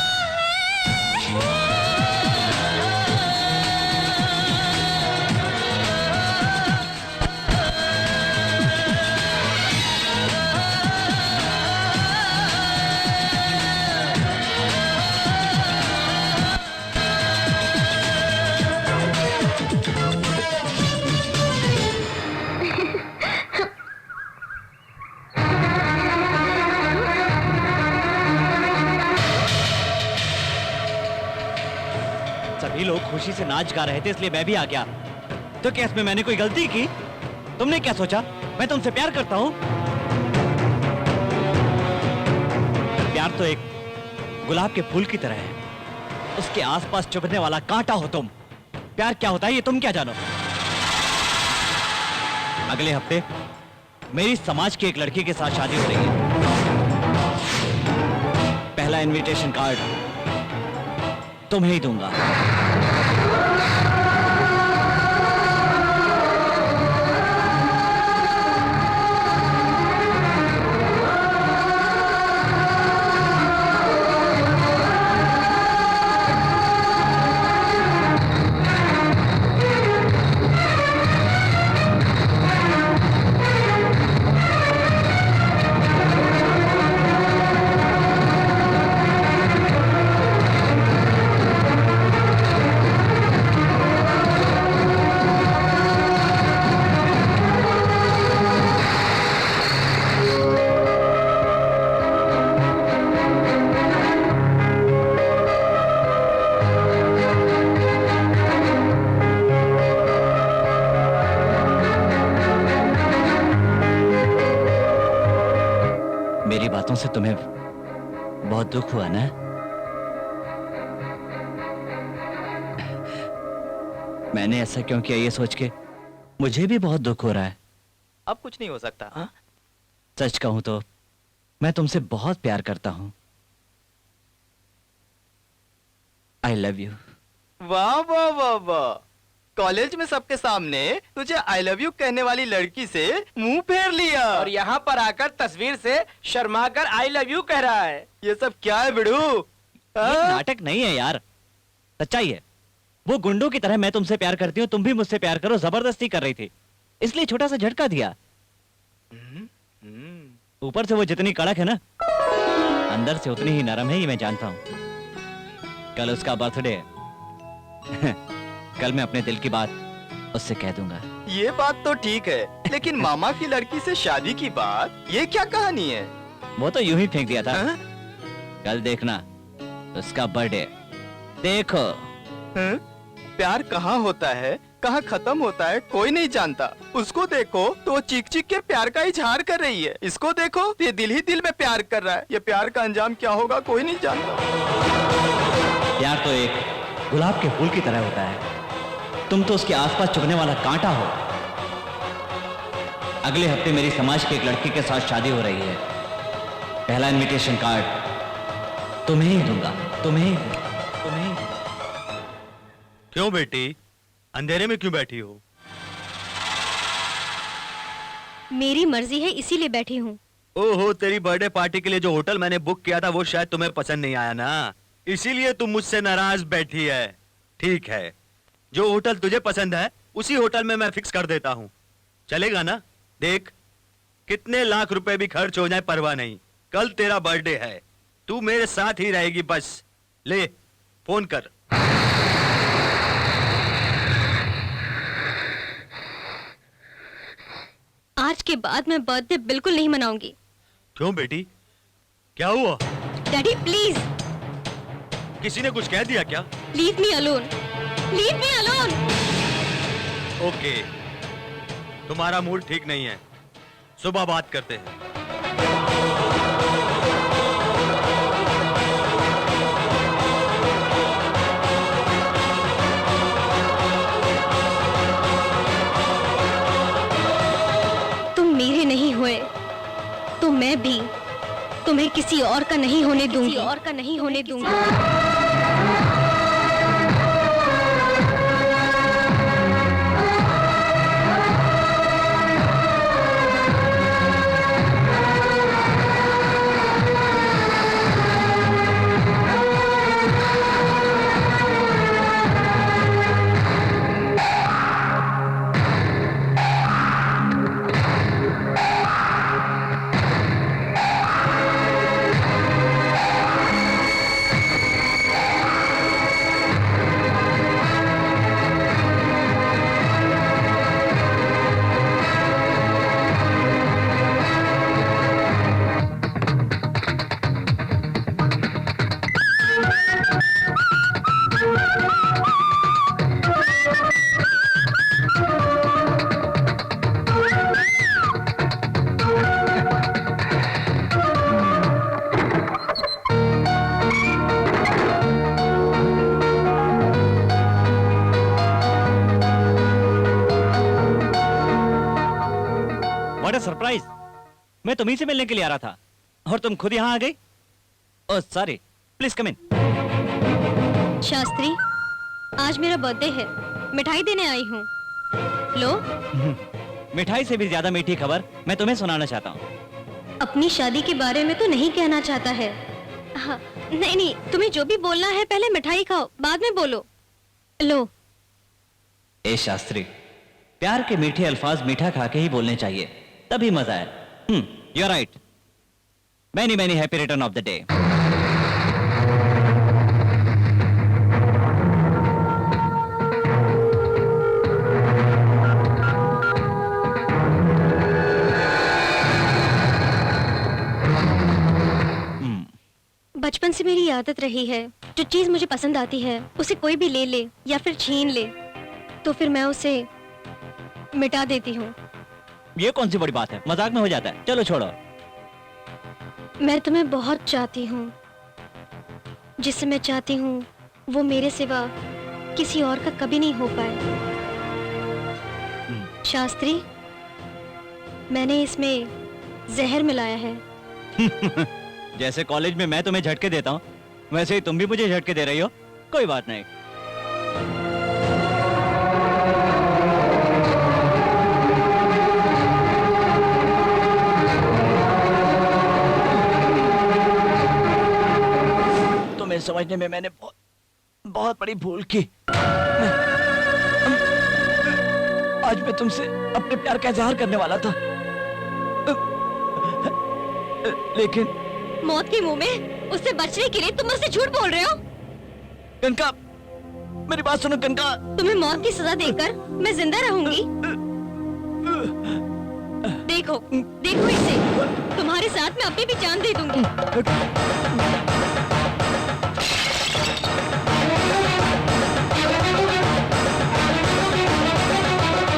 सभी लोग खुशी से नाच गा रहे थे इसलिए मैं भी आ गया। तो क्या इसमें मैंने कोई गलती की? तुमने क्या सोचा मैं तुमसे प्यार करता हूँ? प्यार तो एक गुलाब के फूल की तरह है, उसके आसपास चुभने वाला कांटा हो तुम। प्यार क्या होता है ये तुम क्या जानो? अगले हफ्ते मेरी समाज की एक लड़की के साथ शादी हो रही है। पहला इनविटेशन कार्ड तुम्हें ही दूंगा। मेरी बातों से तुम्हें बहुत दुख हुआ ना? मैंने ऐसा क्यों किया ये सोच के मुझे भी बहुत दुख हो रहा है। अब कुछ नहीं हो सकता। हाँ? सच कहूं तो मैं तुमसे बहुत प्यार करता हूं। आई लव यू। वाह वाह वाह वाह, कॉलेज में सबके सामने तुझे आई लव यू कहने वाली लड़की से मुंह फेर लिया, और यहाँ पर आकर तस्वीर से शर्मा कर आई लव यू कह रहा है। ये सब क्या है बिड़ू? ये नाटक नहीं है यार, सच्चाई है। वो गुंडों की तरह मैं तुमसे प्यार करती हूँ, तुम भी मुझसे प्यार करो, जबरदस्ती कर रही थी इसलिए छोटा सा झटका दिया। ऊपर से वो जितनी कड़क है ना, अंदर से उतनी ही नरम है, ये मैं जानता हूँ। कल उसका बर्थडे है। कल मैं अपने दिल की बात उससे कह दूंगा। ये बात तो ठीक है, लेकिन मामा की लड़की से शादी की बात, ये क्या कहानी है? वो तो यूं ही फेंक दिया था। हाँ? कल देखना उसका बर्थडे, देखो। हाँ? प्यार कहाँ होता है, कहाँ खत्म होता है, कोई नहीं जानता। उसको देखो तो वो चीख चीख के प्यार का इजहार कर रही है। इसको देखो तो ये दिल ही दिल में प्यार कर रहा है। ये प्यार का अंजाम क्या होगा कोई नहीं जानता। प्यार तो एक गुलाब के फूल की तरह होता है, तुम तो उसके आसपास चुभने वाला कांटा हो। अगले हफ्ते मेरी समाज की एक लड़की के साथ शादी हो रही है। पहला इनविटेशन कार्ड तुम्हें ही दूंगा, तुम्हें। क्यों बेटी, अंधेरे में क्यों बैठी हो? मेरी मर्जी है इसीलिए बैठी हूँ। ओहो, तेरी बर्थडे पार्टी के लिए जो होटल मैंने बुक किया था वो शायद तुम्हें पसंद नहीं आया ना, इसीलिए तुम मुझसे नाराज बैठी है। ठीक है, जो होटल तुझे पसंद है उसी होटल में मैं फिक्स कर देता हूँ। चलेगा ना? देख, कितने लाख रुपए भी खर्च हो जाए परवाह नहीं, कल तेरा बर्थडे है, तू मेरे साथ ही रहेगी बस। ले फोन कर। आज के बाद मैं बर्थडे बिल्कुल नहीं मनाऊंगी। क्यों बेटी, क्या हुआ? डैडी प्लीज, किसी ने कुछ कह दिया क्या? Leave me alone, leave me alone. Okay, तुम्हारा मूड ठीक नहीं है, सुबह बात करते हैं। तुम मेरे नहीं हुए तो मैं भी तुम्हें किसी और का नहीं होने दूंगी। सरप्राइज, मैं तुम्हीं से मिलने के लिए आ रहा था और तुम खुद यहाँ आ गई। ओह सॉरी, प्लीज कम इन। शास्त्री, आज मेरा बर्थडे है, मिठाई देने आई हूँ। लो। मिठाई से भी ज्यादा मीठी खबर मैं तुम्हें सुनाना चाहता हूँ। अपनी शादी के बारे में तो नहीं कहना चाहता है। हाँ, नहीं, तुम्हें जो भी बोलना है पहले मिठाई खाओ, बाद में बोलो। लो। ए शास्त्री, प्यार के मीठे अल्फाज मीठा खा के ही बोलने चाहिए, तभी मजा है। You are right. Many many happy return of the day. बचपन से मेरी आदत रही है, जो चीज मुझे पसंद आती है उसे कोई भी ले ले या फिर छीन ले तो फिर मैं उसे मिटा देती हूँ। ये कौन सी बड़ी बात है, मजाक में हो जाता है। चलो छोड़ो। मैं तुम्हें बहुत चाहती हूँ, जिससे मैं चाहती हूँ वो मेरे सिवा किसी और का कभी नहीं हो पाए। शास्त्री, मैंने इसमें जहर मिलाया है। जैसे कॉलेज में मैं तुम्हें झटके देता हूँ, वैसे ही तुम भी मुझे झटके दे रही हो। कोई बात नहीं। तुम्हें समझने में मैंने बहुत बड़ी भूल की। आज मैं तुमसे अपने प्यार का इजहार करने वाला था, लेकिन मौत के मुंह में उससे बचने के लिए तुम मुझसे झूठ बोल रहे हो। कनका, मेरी बात सुनो कनका। तुम्हें मौत की सजा देकर मैं जिंदा रहूंगी, देखो देखो इसे, तुम्हारे साथ मैं अपनी भी जान दे दूंगी।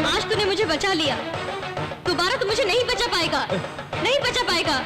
आज तूने मुझे बचा लिया, दोबारा तू मुझे नहीं बचा पाएगा, नहीं बचा पाएगा।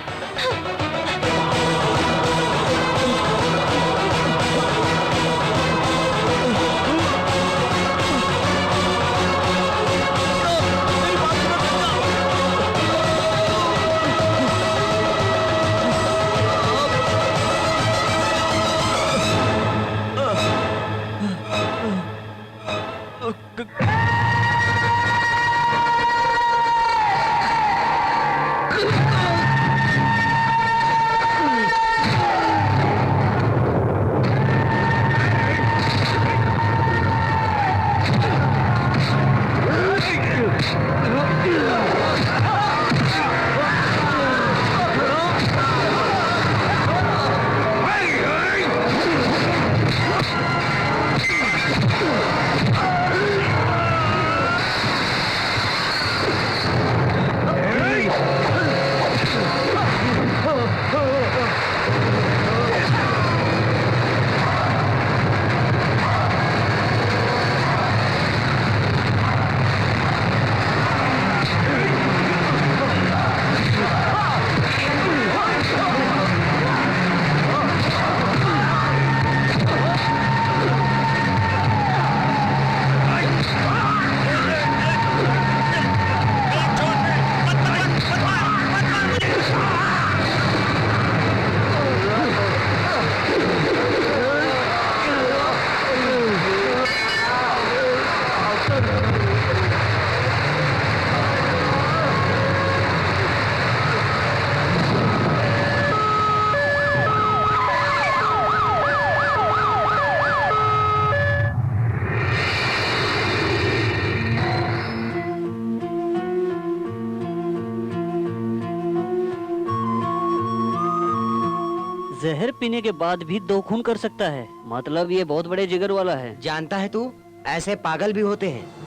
जहर पीने के बाद भी 2 खून कर सकता है, मतलब ये बहुत बड़े जिगर वाला है। जानता है तू, ऐसे पागल भी होते हैं।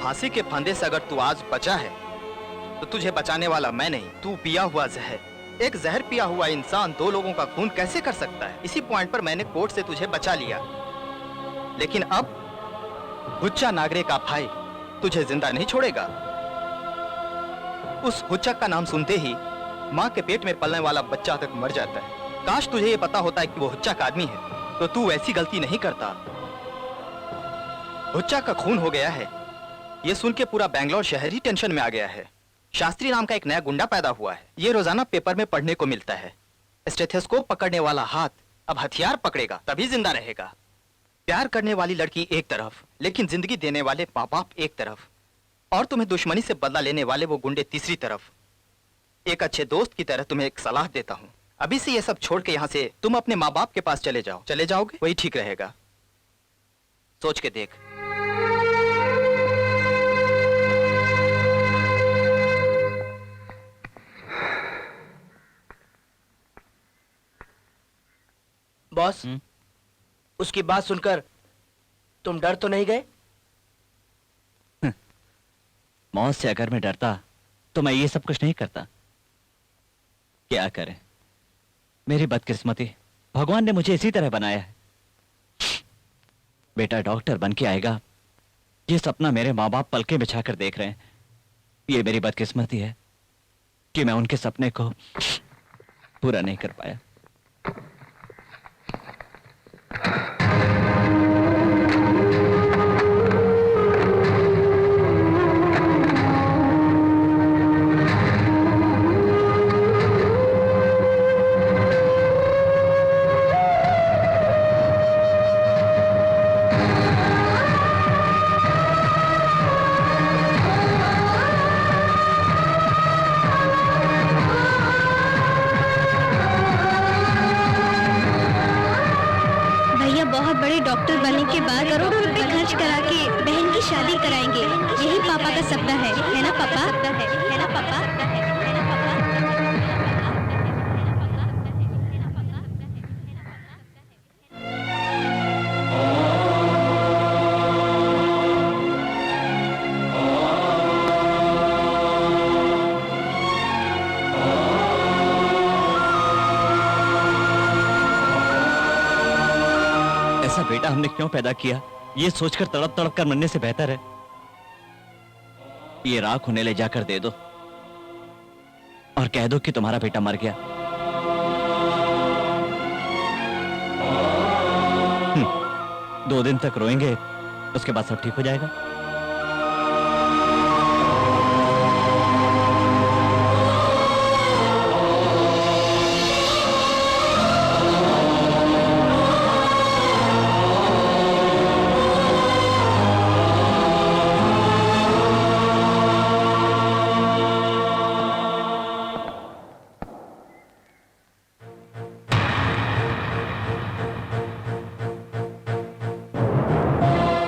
फांसी के फंदे से अगर तू आज बचा है तो तुझे बचाने वाला मैं नहीं, तू पिया हुआ जहर। एक जहर पिया हुआ इंसान 2 लोगों का खून कैसे कर सकता है? इसी पॉइंट पर मैंने कोर्ट से तुझे बचा लिया, लेकिन अब हुच्चा नागरे का भाई तुझे जिंदा नहीं छोड़ेगा। उस हुच्चा का नाम सुनते ही माँ के पेट में पलने वाला बच्चा तक मर जाता है। काश तुझे ये पता होता है कि वो हुच्चा का आदमी है तो तू ऐसी गलती नहीं करता। हुच्चा का खून हो गया है, ये सुन के पूरा बैंगलोर शहर ही टेंशन में आ गया है। शास्त्री नाम का एक नया गुंडा पैदा हुआ है, ये रोजाना पेपर में पढ़ने को मिलता है। स्टेथोस्कोप पकड़ने वाला हाथ अब हथियार पकड़ेगा तभी जिंदा रहेगा। प्यार करने वाली लड़की एक तरफ, लेकिन जिंदगी देने वाले माँ बाप एक तरफ, और तुम्हें दुश्मनी से बदला लेने वाले वो गुंडे तीसरी तरफ। एक अच्छे दोस्त की तरह तुम्हें एक सलाह देता हूँ, अभी से ये सब छोड़ के यहाँ से तुम अपने माँ बाप के पास चले जाओ। चले जाओगे? वही ठीक रहेगा, सोच के देख। बॉस, उसकी बात सुनकर तुम डर तो नहीं गए? मौत से अगर मैं डरता तो मैं ये सब कुछ नहीं करता। क्या करें, मेरी बदकिस्मती, भगवान ने मुझे इसी तरह बनाया है। बेटा डॉक्टर बन के आएगा, ये सपना मेरे माँ बाप पलके बिछाकर देख रहे हैं। ये मेरी बदकिस्मती है कि मैं उनके सपने को पूरा नहीं कर पाया। डॉक्टर बनने के बाद करोड़ों रुपए खर्च करा के बहन की शादी कराएंगे। यही पापा का सपना है ना पापा? है ना पापा? ऐसा बेटा हमने क्यों पैदा किया, ये सोचकर तड़प तड़प कर मरने से बेहतर है ये राख उन्हें ले जाकर दे दो और कह दो कि तुम्हारा बेटा मर गया। 2 दिन तक रोएंगे, उसके बाद सब ठीक हो जाएगा।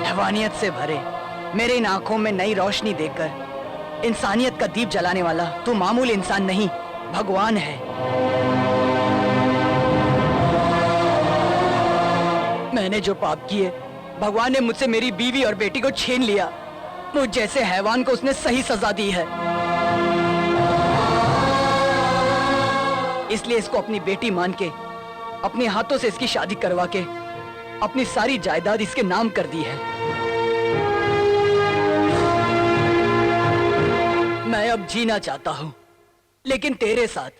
हैवानियत से भरे मेरे इन आंखों में नई रोशनी देखकर इंसानियत का दीप जलाने वाला तू मामूली इंसान नहीं, भगवान है। मैंने जो पाप किए, भगवान ने मुझसे मेरी बीवी और बेटी को छीन लिया। मुझ जैसे हैवान को उसने सही सजा दी है। इसलिए इसको अपनी बेटी मान के अपने हाथों से इसकी शादी करवा के अपनी सारी जायदाद इसके नाम कर दी है। मैं अब जीना चाहता हूं, लेकिन तेरे साथ।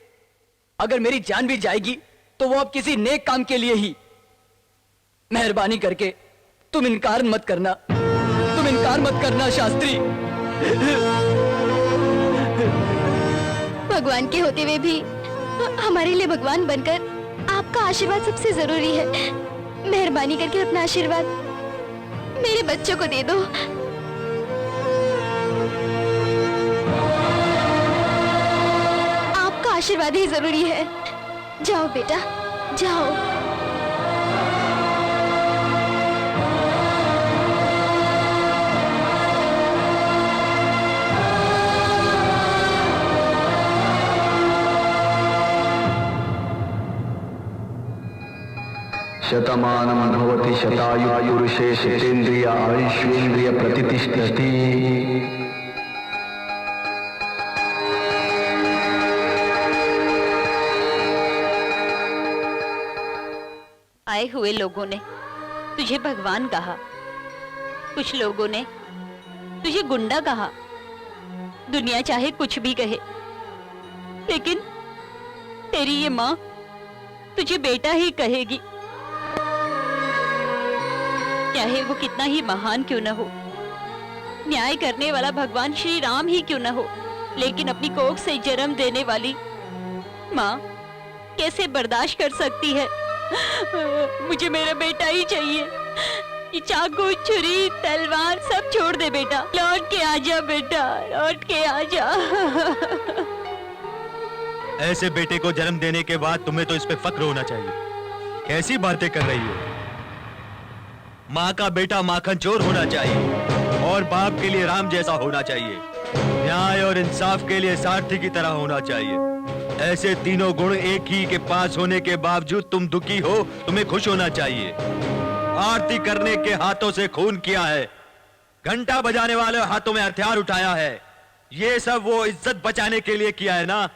अगर मेरी जान भी जाएगी तो वो अब किसी नेक काम के लिए ही। मेहरबानी करके तुम इनकार मत करना, तुम इनकार मत करना शास्त्री। भगवान के होते हुए भी हमारे लिए भगवान बनकर आपका आशीर्वाद सबसे जरूरी है। मेहरबानी करके अपना आशीर्वाद मेरे बच्चों को दे दो। आपका आशीर्वाद ही जरूरी है। जाओ बेटा, जाओ। शतमानं भवति शतायु पुरुषे शतेन्द्रिय आयुष्वेन्द्रिय प्रतिष्ठति। आए हुए लोगों ने तुझे भगवान कहा, कुछ लोगों ने तुझे गुंडा कहा। दुनिया चाहे कुछ भी कहे, लेकिन तेरी ये माँ तुझे बेटा ही कहेगी। चाहे वो कितना ही महान क्यों न हो, न्याय करने वाला भगवान श्री राम ही क्यों न हो, लेकिन अपनी कोख से जन्म देने वाली माँ कैसे बर्दाश्त कर सकती है। मुझे मेरा बेटा ही चाहिए। ये चाकू, छुरी, तलवार सब छोड़ दे बेटा। लौट के आजा बेटा, लौट के आजा। ऐसे बेटे को जन्म देने के बाद तुम्हें तो इस पे फक्र होना चाहिए। कैसी बातें कर रही हो? माँ का बेटा माखन चोर होना चाहिए और बाप के लिए राम जैसा होना चाहिए। न्याय और इंसाफ के लिए सारथी की तरह होना चाहिए। ऐसे तीनों गुण एक ही के पास होने के बावजूद तुम दुखी हो, तुम्हें खुश होना चाहिए। आरती करने के हाथों से खून किया है, घंटा बजाने वाले हाथों में हथियार उठाया है। ये सब वो इज्जत बचाने के लिए किया है ना।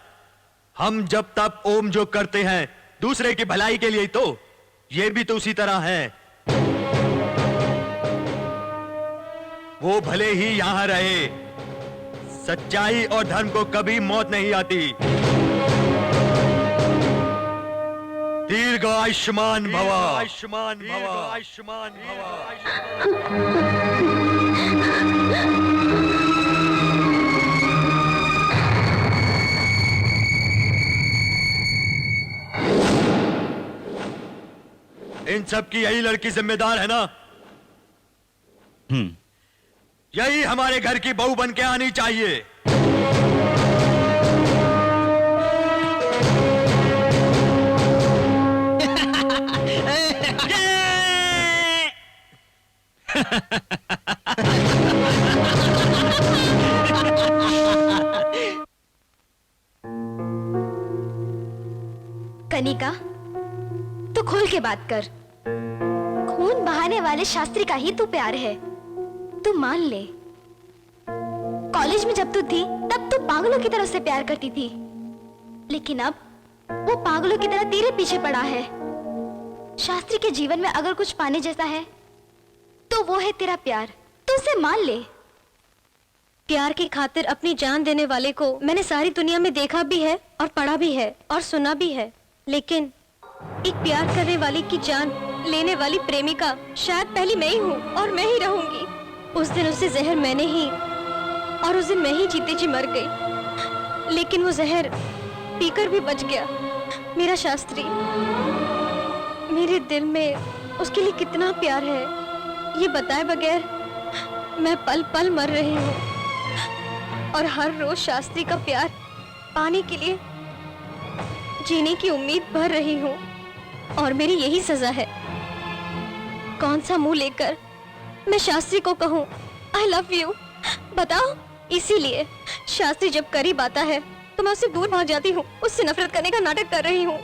हम जब तब ओम जो करते हैं दूसरे की भलाई के लिए, तो ये भी तो उसी तरह है। वो भले ही यहां रहे, सच्चाई और धर्म को कभी मौत नहीं आती। दीर्घ आयुष्मान भव, आयुष्मान भव, आयुष्मान भव। इन सब की यही लड़की जिम्मेदार है ना? यही हमारे घर की बहू बन के आनी चाहिए। कनिका, तो खोल के बात कर। खून बहाने वाले शास्त्री का ही तू प्यार है, तू मान ले। कॉलेज में जब तू थी तब तू पागलों की तरह से प्यार करती थी, लेकिन अब वो पागलों की तरह तेरे पीछे पड़ा है। शास्त्री के जीवन में अगर कुछ पाने जैसा है तो वो है तेरा प्यार, तू उसे मान ले। प्यार की खातिर अपनी जान देने वाले को मैंने सारी दुनिया में देखा भी है और पढ़ा भी है और सुना भी है, लेकिन एक प्यार करने वाली की जान लेने वाली प्रेमिका शायद पहली मैं ही हूँ और मैं ही रहूंगी। उस दिन उसे जहर मैंने ही, और उस दिन मैं ही जीते जी मर गई, लेकिन वो जहर पीकर भी बच गया। मेरा शास्त्री, मेरे दिल में उसके लिए कितना प्यार है ये बताए बगैर मैं पल पल मर रही हूँ, और हर रोज शास्त्री का प्यार पाने के लिए जीने की उम्मीद भर रही हूँ, और मेरी यही सजा है। कौन सा मुंह लेकर मैं शास्त्री को कहूँ आई लव यू, बताओ। इसीलिए शास्त्री जब करीब आता है तो मैं उससे दूर भाग जाती हूँ, उससे नफरत करने का नाटक कर रही हूँ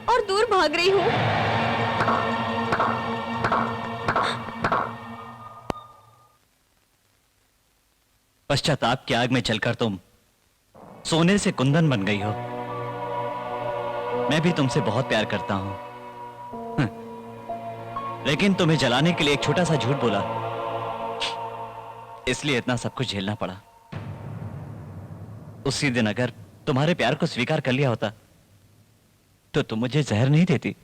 और दूर भाग रही हूँ। पश्चाताप की आग में जलकर तुम सोने से कुंदन बन गई हो। मैं भी तुमसे बहुत प्यार करता हूं, लेकिन तुम्हें जलाने के लिए एक छोटा सा झूठ बोला, इसलिए इतना सब कुछ झेलना पड़ा। उसी दिन अगर तुम्हारे प्यार को स्वीकार कर लिया होता तो तुम मुझे जहर नहीं देती।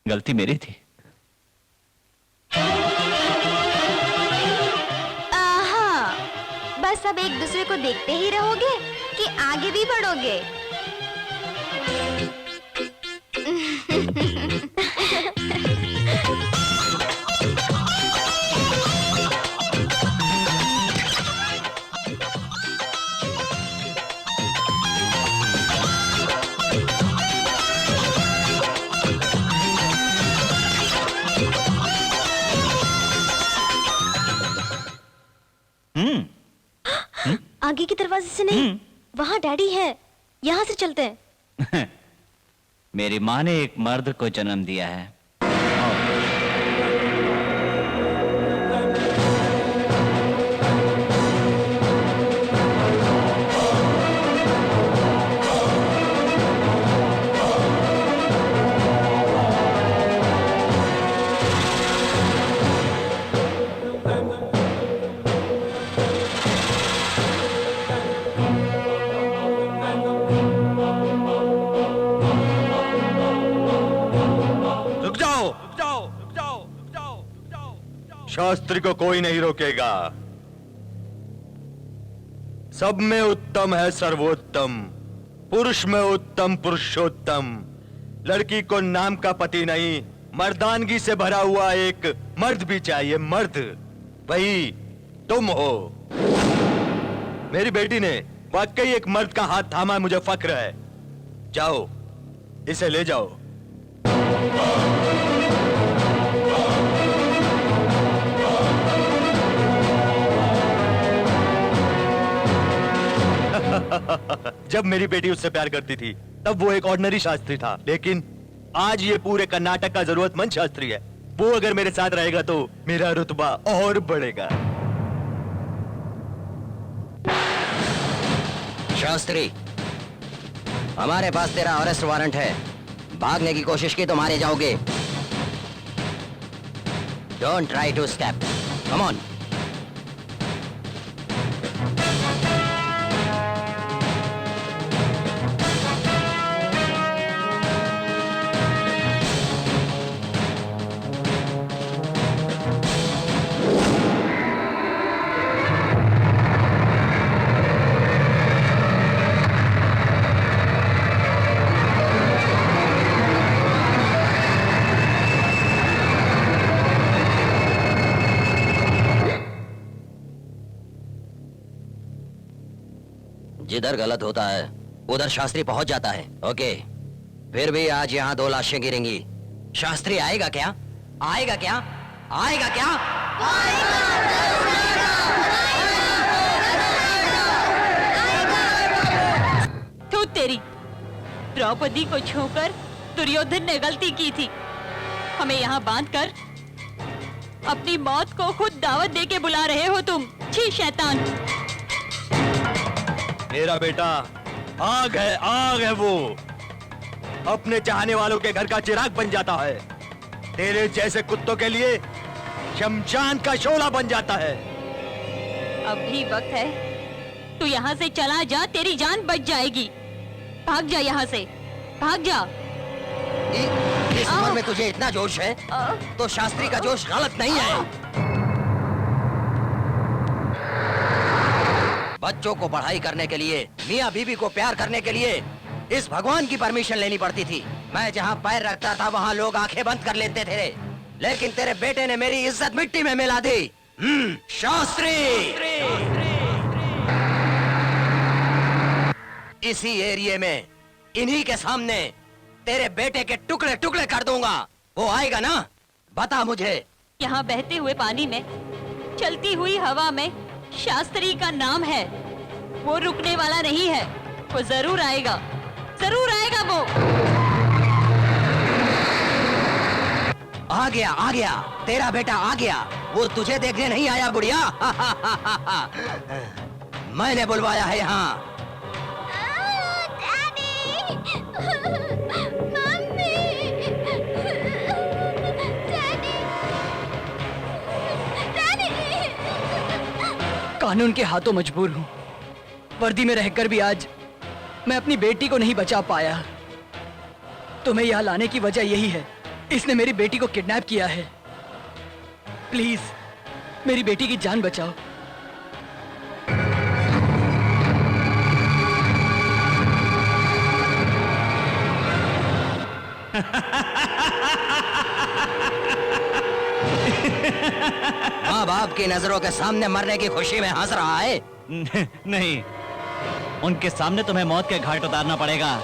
गलती मेरी थी। बस अब एक दूसरे को देखते ही रहोगे कि आगे भी बढ़ोगे? आगे के दरवाजे से नहीं, वहाँ डैडी है, यहाँ से चलते हैं। मेरी माँ ने एक मर्द को जन्म दिया है। शास्त्री को कोई नहीं रोकेगा। सब में उत्तम है सर्वोत्तम, पुरुष में उत्तम पुरुषोत्तम। लड़की को नाम का पति नहीं, मर्दानगी से भरा हुआ एक मर्द भी चाहिए। मर्द वही तुम हो। मेरी बेटी ने वाकई एक मर्द का हाथ थामा, मुझे फक्र है। जाओ, इसे ले जाओ। जब मेरी बेटी उससे प्यार करती थी तब वो एक ऑर्डिनरी शास्त्री था, लेकिन आज ये पूरे कर्नाटक का जरूरतमंद शास्त्री है। वो अगर मेरे साथ रहेगा तो मेरा रुतबा और बढ़ेगा। शास्त्री, हमारे पास तेरा अरेस्ट वारंट है। भागने की कोशिश की तो मारे जाओगे। Don't try to escape, come on. जिधर गलत होता है उधर शास्त्री पहुंच जाता है। ओके, फिर भी आज यहाँ 2 लाशें गिरेंगी। शास्त्री आएगा क्या? आएगा क्या? आएगा क्या? तू तेरी द्रौपदी को छूकर दुर्योधन ने गलती की थी। हमें यहाँ बांधकर अपनी मौत को खुद दावत दे के बुला रहे हो तुम। छी शैतान। मेरा बेटा आग है वो। अपने चाहने वालों के घर का चिराग बन जाता है। तेरे जैसे कुत्तों के लिए शमशान का शोला बन जाता है। अभी वक्त है, तू यहाँ से चला जा, तेरी जान बच जाएगी। भाग जा यहाँ से, भाग जा। इस उम्र में तुझे इतना जोश है तो शास्त्री का जोश गलत नहीं है। बच्चों को पढ़ाई करने के लिए, मियाँ बीबी को प्यार करने के लिए इस भगवान की परमिशन लेनी पड़ती थी। मैं जहाँ पैर रखता था वहाँ लोग आंखें बंद कर लेते थे, लेकिन तेरे बेटे ने मेरी इज्जत मिट्टी में मिला दी। शास्त्री इसी एरिया में इन्हीं के सामने तेरे बेटे के टुकड़े टुकड़े कर दूंगा। वो आएगा ना? बता मुझे। यहाँ बहते हुए पानी में, चलती हुई हवा में शास्त्री का नाम है। वो रुकने वाला नहीं है। वो जरूर आएगा, जरूर आएगा वो। आ गया तेरा बेटा आ गया। वो तुझे देखने नहीं आया बुढ़िया। मैंने बुलवाया है यहाँ। कानून के हाथों मजबूर हूँ। वर्दी में रहकर भी आज मैं अपनी बेटी को नहीं बचा पाया। तुम्हें यहाँ लाने की वजह यही है। इसने मेरी बेटी को किडनैप किया है। प्लीज मेरी बेटी की जान बचाओ। माँ बाप की नजरों के सामने मरने की खुशी में हंस रहा है। नहीं, उनके सामने तुम्हें मौत के घाट उतारना पड़ेगा,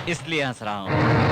इसलिए हंस रहा हूं।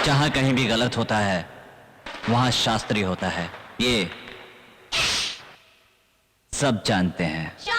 जहां कहीं भी गलत होता है वहां शास्त्री होता है, ये सब जानते हैं।